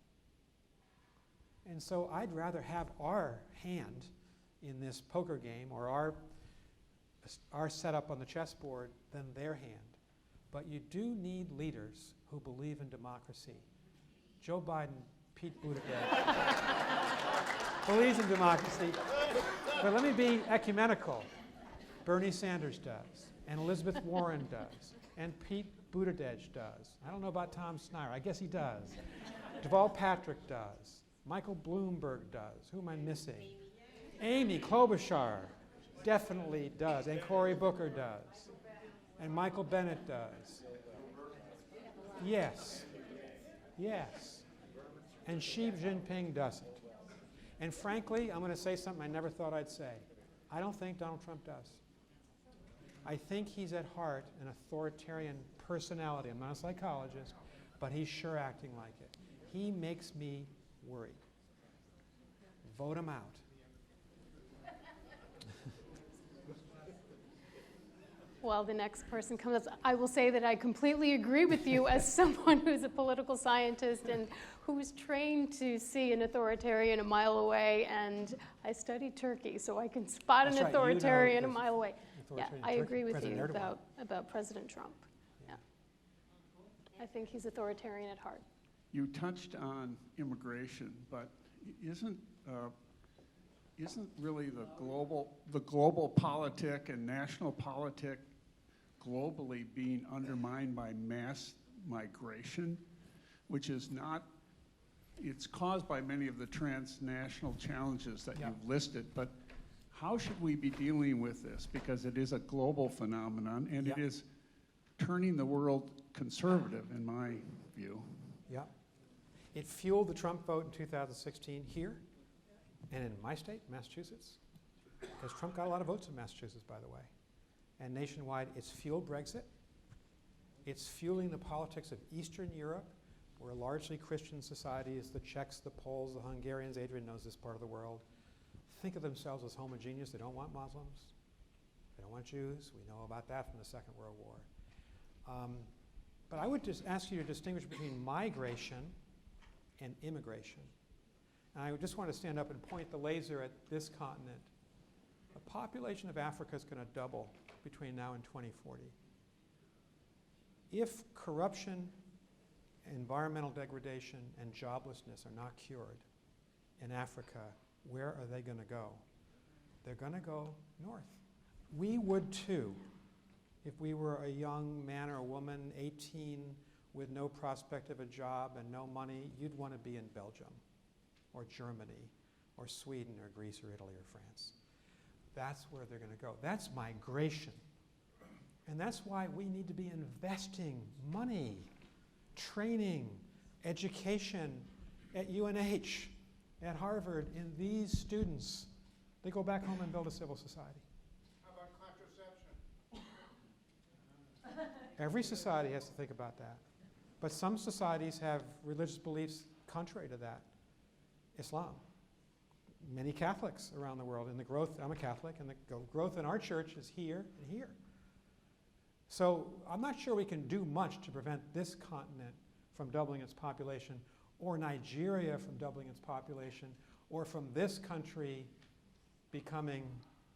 And so I'd rather have our hand in this poker game or our setup on the chessboard than their hand. But you do need leaders who believe in democracy. Joe Biden, Pete Buttigieg, believes in democracy. But let me be ecumenical. Bernie Sanders does, and Elizabeth Warren does, and Pete Buttigieg does. I don't know about Tom Snyder. I guess he does. Deval Patrick does. Michael Bloomberg does. Who am I missing? Amy Klobuchar definitely does, and Cory Booker does, and Michael Bennett does. Yes. Yes. And Xi Jinping doesn't. And frankly, I'm going to say something I never thought I'd say. I don't think Donald Trump does. I think he's at heart an authoritarian personality. I'm not a psychologist, but he's sure acting like it. He makes me worried. Vote him out. while the next person comes up. I will say that I completely agree with you as someone who's a political scientist and who's trained to see an authoritarian a mile away, and I studied Turkey, so I can spot That's an right, you know authoritarian a the mile away. Yeah, authoritarian I Turkey, agree with President you Erdogan. about President Trump. Yeah. I think he's authoritarian at heart. You touched on immigration, but isn't really the global politic and national politic globally being undermined by mass migration, which is not, it's caused by many of the transnational challenges that you've listed, but how should we be dealing with this? Because it is a global phenomenon, and it is turning the world conservative, in my view. Yeah. It fueled the Trump vote in 2016 here and in my state, Massachusetts, because Trump got a lot of votes in Massachusetts, by the way. And nationwide, it's fueled Brexit. It's fueling the politics of Eastern Europe, where largely Christian societies, the Czechs, the Poles, the Hungarians, Adrian knows this part of the world, think of themselves as homogeneous. They don't want Muslims. They don't want Jews. We know about that from the Second World War. But I would just ask you to distinguish between migration and immigration. And I just want to stand up and point the laser at this continent. The population of Africa is going to double between now and 2040. If corruption, environmental degradation, and joblessness are not cured in Africa, where are they going to go? They're going to go north. We would too, if we were a young man or woman, 18, with no prospect of a job and no money. You'd want to be in Belgium or Germany or Sweden or Greece or Italy or France. That's where they're going to go. That's migration. And that's why we need to be investing money, training, education at UNH, at Harvard, in these students. They go back home and build a civil society. How about contraception? Every society has to think about that. But some societies have religious beliefs contrary to that. Islam. Many Catholics around the world, and the growth, I'm a Catholic, and the growth in our church is here and here. So I'm not sure we can do much to prevent this continent from doubling its population, or Nigeria from doubling its population, or from this country becoming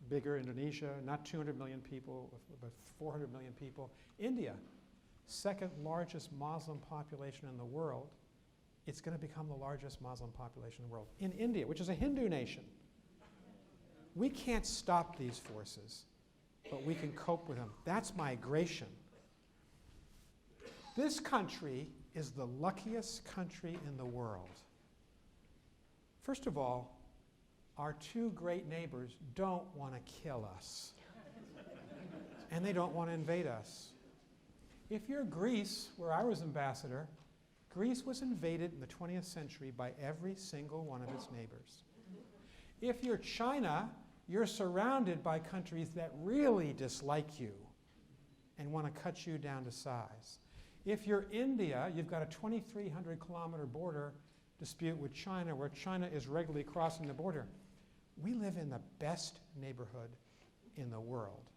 bigger, Indonesia, not 200 million people, but 400 million people. India, second largest Muslim population in the world. It's going to become the largest Muslim population in the world. In India, which is a Hindu nation. We can't stop these forces, but we can cope with them. That's migration. This country is the luckiest country in the world. First of all, our two great neighbors don't want to kill us. And they don't want to invade us. If you're Greece, where I was ambassador, Greece was invaded in the 20th century by every single one of its neighbors. If you're China, you're surrounded by countries that really dislike you and want to cut you down to size. If you're India, you've got a 2,300 kilometer border dispute with China, where China is regularly crossing the border. We live in the best neighborhood in the world.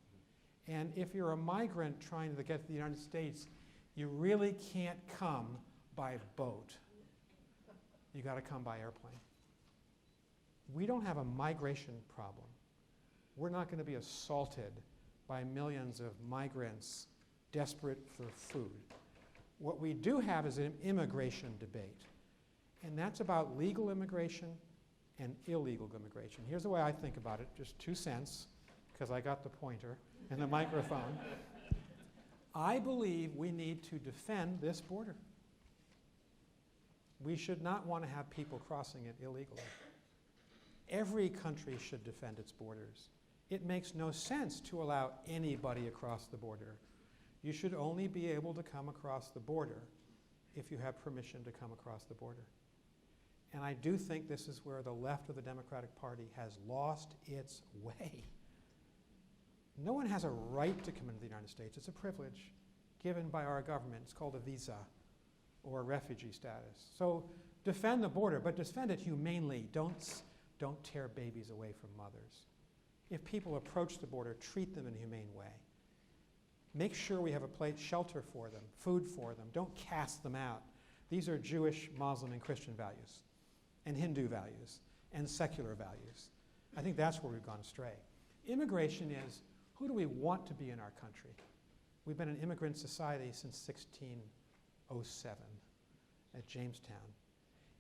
And if you're a migrant trying to get to the United States, you really can't come by boat. You got to come by airplane. We don't have a migration problem. We're not going to be assaulted by millions of migrants desperate for food. What we do have is an immigration debate. And that's about legal immigration and illegal immigration. Here's the way I think about it, just 2 cents, because I got the pointer and the microphone. I believe we need to defend this border. We should not want to have people crossing it illegally. Every country should defend its borders. It makes no sense to allow anybody across the border. You should only be able to come across the border if you have permission to come across the border. And I do think this is where the left of the Democratic Party has lost its way. No one has a right to come into the United States. It's a privilege given by our government. It's called a visa or a refugee status. So defend the border, but defend it humanely. Don't tear babies away from mothers. If people approach the border, treat them in a humane way. Make sure we have a place, shelter for them, food for them. Don't cast them out. These are Jewish, Muslim, and Christian values, and Hindu values, and secular values. I think that's where we've gone astray. Immigration is, who do we want to be in our country? We've been an immigrant society since 1607 at Jamestown.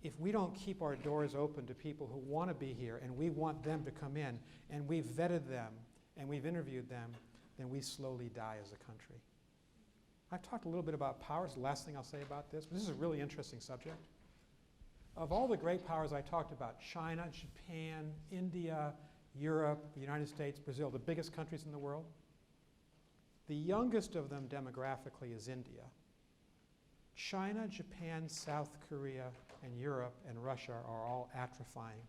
If we don't keep our doors open to people who want to be here and we want them to come in, and we've vetted them and we've interviewed them, then we slowly die as a country. I've talked a little bit about powers. The last thing I'll say about this, but this is a really interesting subject. Of all the great powers I talked about, China, Japan, India, Europe, the United States, Brazil, the biggest countries in the world, the youngest of them demographically is India. China, Japan, South Korea, and Europe and Russia are all atrophying.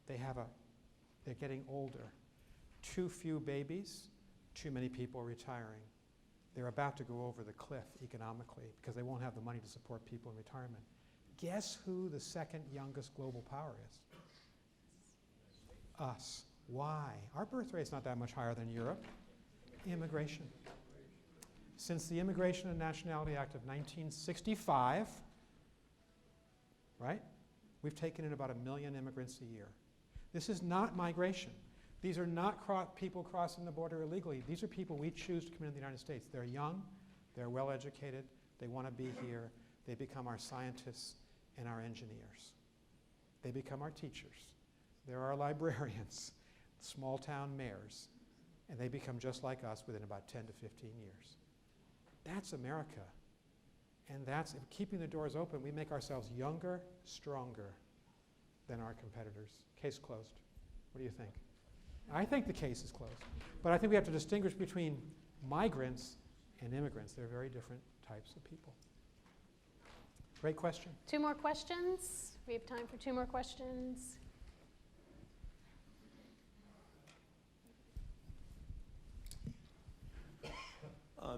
They're getting older. Too few babies, too many people retiring. They're about to go over the cliff economically because they won't have the money to support people in retirement. Guess who the second youngest global power is? Us. Why? Our birth rate's not that much higher than Europe. Immigration. Since the Immigration and Nationality Act of 1965, right, we've taken in about 1 million immigrants a year. This is not migration. These are not people crossing the border illegally. These are people we choose to come into the United States. They're young, they're well educated, they want to be here, they become our scientists and our engineers. They become our teachers. They're our librarians, small town mayors, and they become just like us within about 10 to 15 years. That's America. And that's, keeping the doors open, we make ourselves younger, stronger than our competitors. Case closed. What do you think? I think the case is closed. But I think we have to distinguish between migrants and immigrants. They're very different types of people. Great question. 2 more questions. We have time for 2 more questions.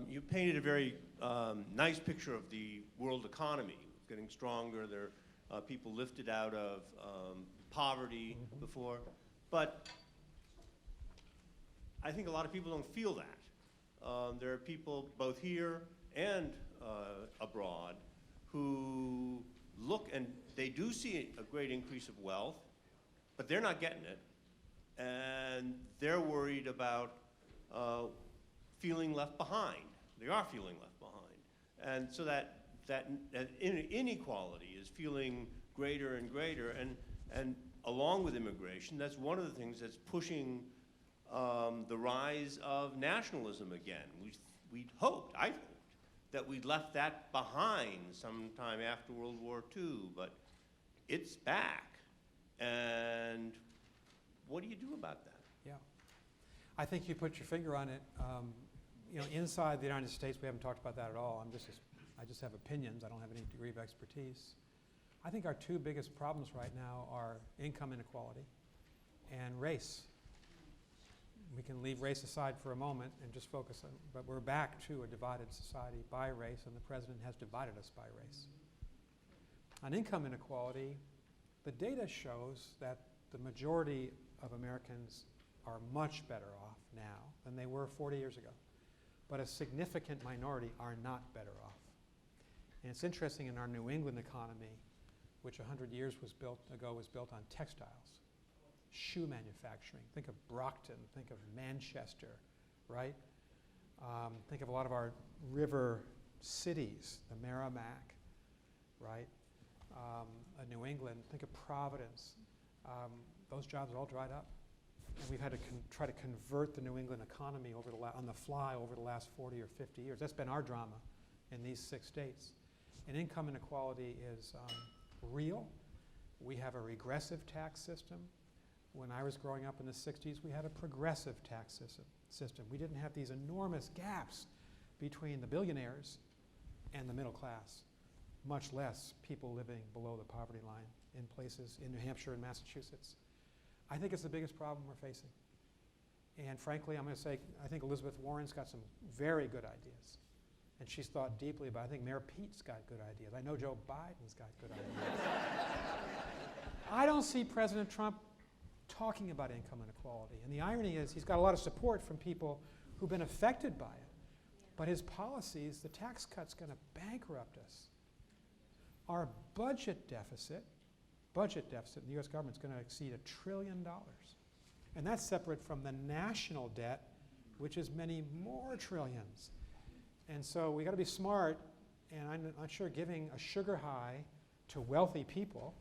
You painted a very nice picture of the world economy getting stronger. There are people lifted out of poverty before. But I think a lot of people don't feel that. There are people both here and abroad who look and they do see a great increase of wealth, but they're not getting it. And they're worried about feeling left behind. They are feeling left behind. And so that inequality is feeling greater and greater. And along with immigration, that's one of the things that's pushing the rise of nationalism again. We'd hoped, I hoped, that we'd left that behind sometime after World War II, but it's back. And what do you do about that? Yeah. I think you put your finger on it. Inside the United States, we haven't talked about that at all. I just have opinions. I don't have any degree of expertise. I think our 2 biggest problems right now are income inequality and race. We can leave race aside for a moment and just focus on, but we're back to a divided society by race, and the president has divided us by race. On income inequality, the data shows that the majority of Americans are much better off now than they were 40 years ago. But a significant minority are not better off. And it's interesting, in our New England economy, which 100 years ago was built on textiles, shoe manufacturing. Think of Brockton, think of Manchester, right? Think of a lot of our river cities, the Merrimack, right? New England, think of Providence. Those jobs are all dried up. And we've had to try to convert the New England economy on the fly over the last 40 or 50 years. That's been our drama in these 6 states. And income inequality is real. We have a regressive tax system. When I was growing up in the 60s, we had a progressive tax system. We didn't have these enormous gaps between the billionaires and the middle class, much less people living below the poverty line in places in New Hampshire and Massachusetts. I think it's the biggest problem we're facing. And frankly, I'm going to say, I think Elizabeth Warren's got some very good ideas. And she's thought deeply about it. I think Mayor Pete's got good ideas. I know Joe Biden's got good ideas. I don't see President Trump talking about income inequality. And the irony is he's got a lot of support from people who've been affected by it. But his policies, the tax cut's going to bankrupt us. Our budget deficit in the U.S. government is going to exceed $1 trillion. And that's separate from the national debt, which is many more trillions. And so we got to be smart, and I'm not sure giving a sugar high to wealthy people.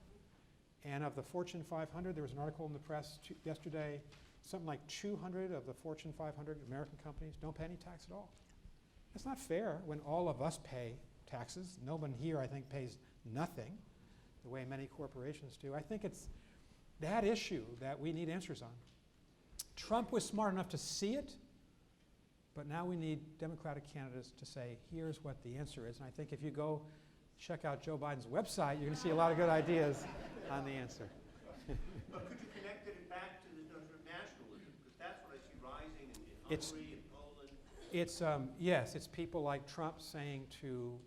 And of the Fortune 500, there was an article in the press yesterday, something like 200 of the Fortune 500 American companies don't pay any tax at all. It's not fair when all of us pay taxes. No one here, I think, pays nothing, the way many corporations do. I think it's that issue that we need answers on. Trump was smart enough to see it, but now we need Democratic candidates to say, here's what the answer is. And I think if you go check out Joe Biden's website, you're going to see a lot of good ideas on the answer. But could you connect it back to the notion of nationalism? Because that's what I see rising in Hungary and Poland. Yes, it's people like Trump saying to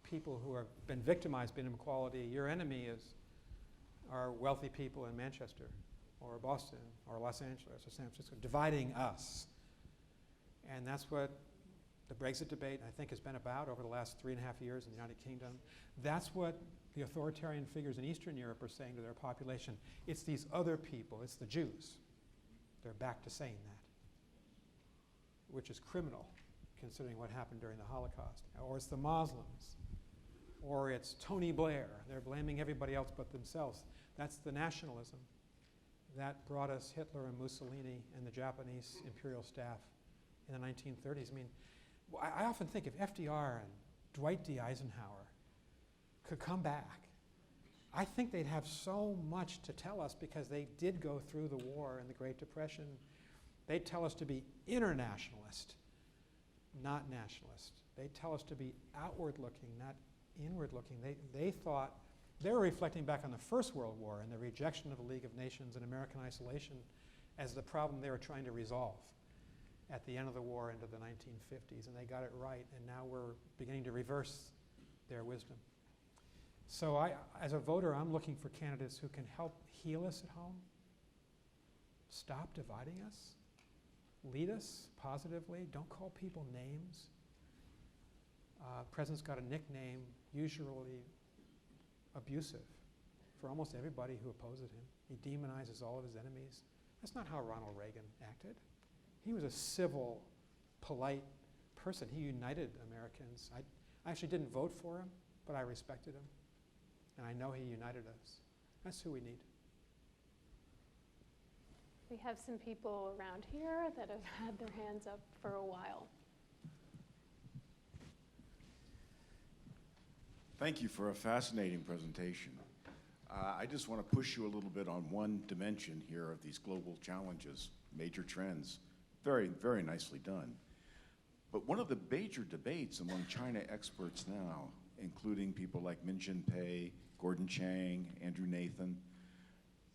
people who have been victimized by inequality, your enemy are wealthy people in Manchester or Boston or Los Angeles or San Francisco, dividing us. And that's what the Brexit debate, I think, has been about over the last 3.5 years in the United Kingdom. That's what the authoritarian figures in Eastern Europe are saying to their population. It's these other people, it's the Jews. They're back to saying that, which is criminal, considering what happened during the Holocaust. Or it's the Muslims. Or it's Tony Blair. They're blaming everybody else but themselves. That's the nationalism that brought us Hitler and Mussolini and the Japanese imperial staff in the 1930s. I mean, I often think if FDR and Dwight D. Eisenhower could come back, I think they'd have so much to tell us because they did go through the war and the Great Depression. They'd tell us to be internationalist, not nationalist. They'd tell us to be outward-looking, not inward-looking. They thought, they were reflecting back on the First World War and the rejection of the League of Nations and American isolation as the problem they were trying to resolve at the end of the war into the 1950s, and they got it right, and now we're beginning to reverse their wisdom. So as a voter, I'm looking for candidates who can help heal us at home, stop dividing us, lead us positively, don't call people names. President's got a nickname, usually abusive, for almost everybody who opposes him. He demonizes all of his enemies. That's not how Ronald Reagan acted. He was a civil, polite person. He united Americans. I actually didn't vote for him, but I respected him. And I know he united us. That's who we need. We have some people around here that have had their hands up for a while. Thank you for a fascinating presentation. I just want to push you a little bit on one dimension here of these global challenges, major trends. Very, very nicely done. But one of the major debates among China experts now, including people like Min Jinpei, Gordon Chang, Andrew Nathan,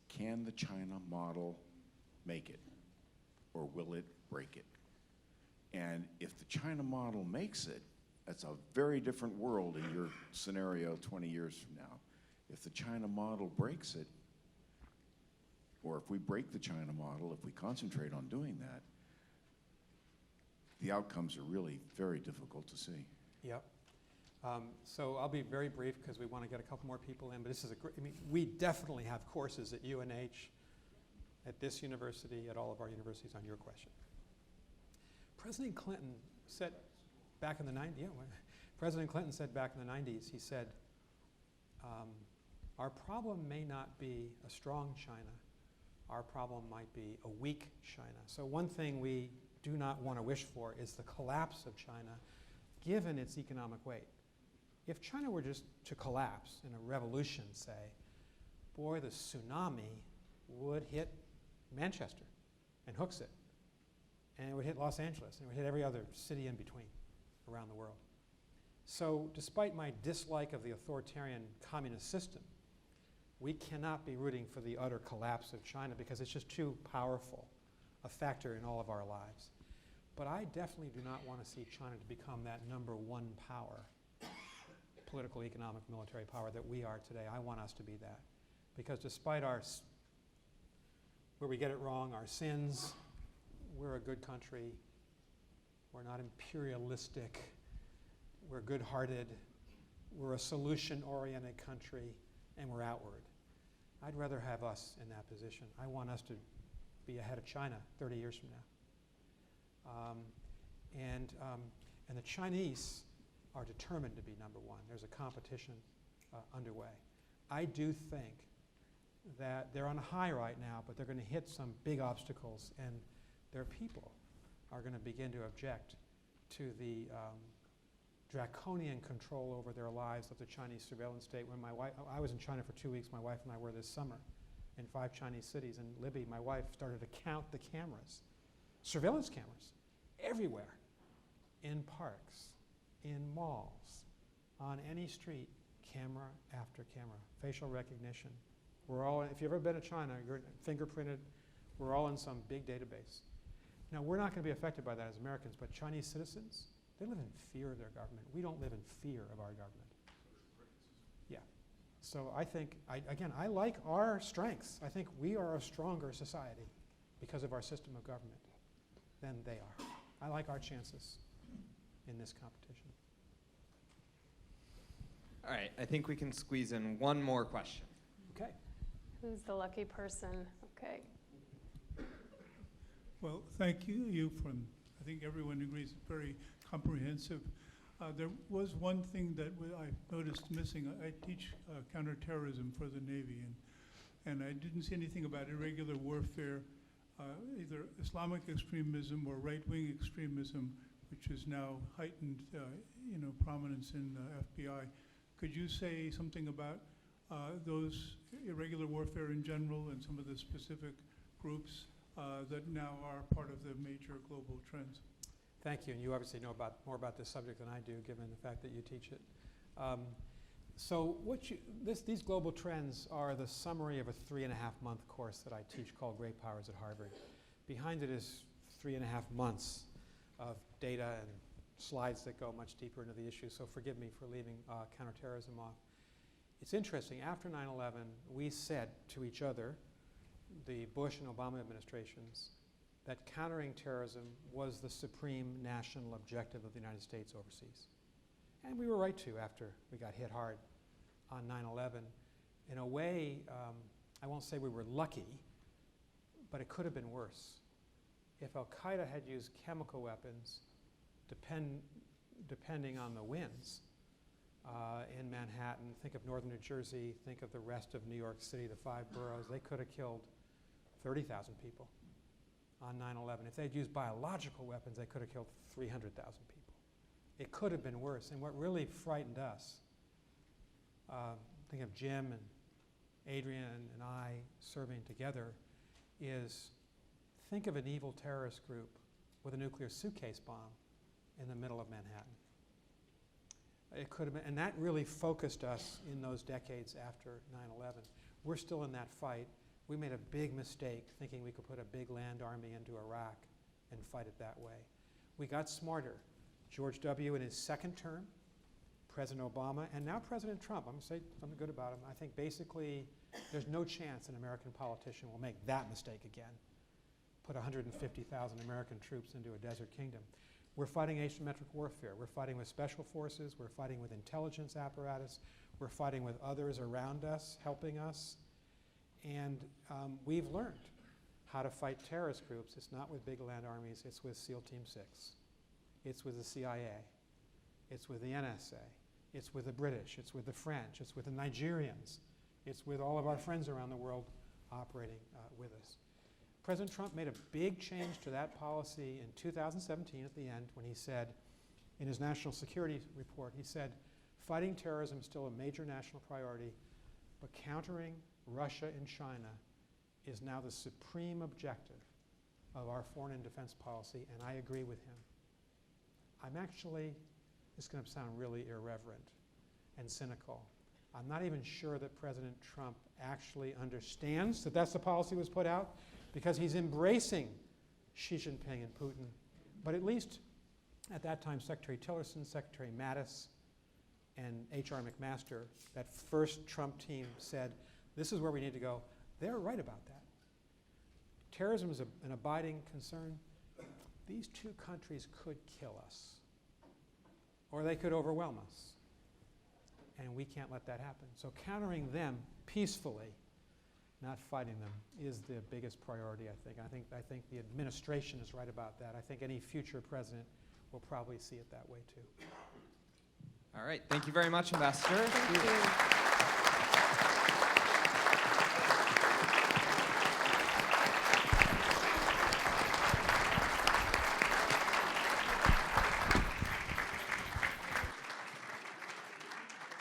can the China model make it, or will it break it? And if the China model makes it, that's a very different world in your scenario 20 years from now. If the China model breaks it, or if we break the China model, if we concentrate on doing that, the outcomes are really very difficult to see. Yep. So I'll be very brief because we want to get a couple more people in, but this is we definitely have courses at UNH, at this university, at all of our universities on your question. President Clinton said back in the 90s, President Clinton said back in the 90s, he said, our problem may not be a strong China, our problem might be a weak China. So one thing we do not want to wish for is the collapse of China, given its economic weight. If China were just to collapse in a revolution, say, boy, the tsunami would hit Manchester and Hooksett, and it would hit Los Angeles, and it would hit every other city in between around the world. So despite my dislike of the authoritarian communist system, we cannot be rooting for the utter collapse of China because it's just too powerful a factor in all of our lives. But I definitely do not want to see China to become that number one power, political, economic, military power that we are today. I want us to be that. Because despite where we get it wrong, our sins, we're a good country. We're not imperialistic. We're good-hearted. We're a solution-oriented country, and we're outward. I'd rather have us in that position. I want us to be ahead of China 30 years from now. And the Chinese are determined to be number one. There's a competition underway. I do think that they're on a high right now, but they're going to hit some big obstacles, and their people are going to begin to object to the draconian control over their lives of the Chinese surveillance state. When I was in China for 2 weeks, my wife and I were this summer in 5 Chinese cities. In Libya, my wife started to count the cameras, surveillance cameras, everywhere, in parks, in malls, on any street, camera after camera, facial recognition. We're all, if you've ever been to China, you're fingerprinted, we're all in some big database. Now, we're not going to be affected by that as Americans, but Chinese citizens, they live in fear of their government. We don't live in fear of our government. Yeah. So I think, I like our strengths. I think we are a stronger society because of our system of government than they are. I like our chances in this competition. All right, I think we can squeeze in one more question. Okay. Who's the lucky person? Okay. Well, thank you. I think everyone agrees, it's very comprehensive. There was one thing that I noticed missing. I teach counterterrorism for the Navy, and I didn't see anything about irregular warfare, either Islamic extremism or right-wing extremism, which is now heightened, prominence in the FBI. Could you say something about those irregular warfare in general and some of the specific groups that now are part of the major global trends? Thank you, and you obviously know more about this subject than I do, given the fact that you teach it. So these global trends are the summary of a 3.5-month course that I teach called Great Powers at Harvard. Behind it is 3.5 months of data and slides that go much deeper into the issue, so forgive me for leaving counterterrorism off. It's interesting, after 9/11, we said to each other, the Bush and Obama administrations, that countering terrorism was the supreme national objective of the United States overseas. And we were right to after we got hit hard on 9/11. In a way, I won't say we were lucky, but it could have been worse. If Al-Qaeda had used chemical weapons, depending on the winds in Manhattan, think of northern New Jersey, think of the rest of New York City, the 5 boroughs, they could have killed 30,000 people on 9/11. If they'd used biological weapons, they could have killed 300,000 people. It could have been worse. And what really frightened us, think of Jim and Adrian and I serving together, is think of an evil terrorist group with a nuclear suitcase bomb in the middle of Manhattan. It could have been, and that really focused us in those decades after 9/11. We're still in that fight. We made a big mistake thinking we could put a big land army into Iraq and fight it that way. We got smarter. George W. in his second term, President Obama, and now President Trump. I'm going to say something good about him. I think basically there's no chance an American politician will make that mistake again. Put 150,000 American troops into a desert kingdom. We're fighting asymmetric warfare. We're fighting with special forces. We're fighting with intelligence apparatus. We're fighting with others around us, helping us. And we've learned how to fight terrorist groups. It's not with big land armies. It's with SEAL Team 6. It's with the CIA. It's with the NSA. It's with the British. It's with the French. It's with the Nigerians. It's with all of our friends around the world operating with us. President Trump made a big change to that policy in 2017 at the end when he said, in his national security report, he said, fighting terrorism is still a major national priority, but countering Russia and China is now the supreme objective of our foreign and defense policy, and I agree with him. I'm actually, this is going to sound really irreverent and cynical, I'm not even sure that President Trump actually understands that that's the policy was put out, because he's embracing Xi Jinping and Putin. But at least at that time, Secretary Tillerson, Secretary Mattis, and H.R. McMaster, that first Trump team, said, this is where we need to go. They're right about that. Terrorism is an abiding concern. these two countries could kill us, or they could overwhelm us. And we can't let that happen. So countering them peacefully, not fighting them, is the biggest priority, I think. I think the administration is right about that. I think any future president will probably see it that way, too. All right, thank you very much, Ambassador. Thank you.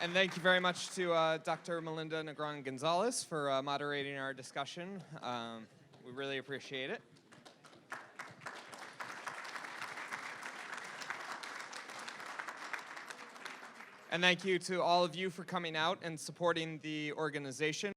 And thank you very much to Dr. Melinda Negron-Gonzalez for moderating our discussion. We really appreciate it. And thank you to all of you for coming out and supporting the organization.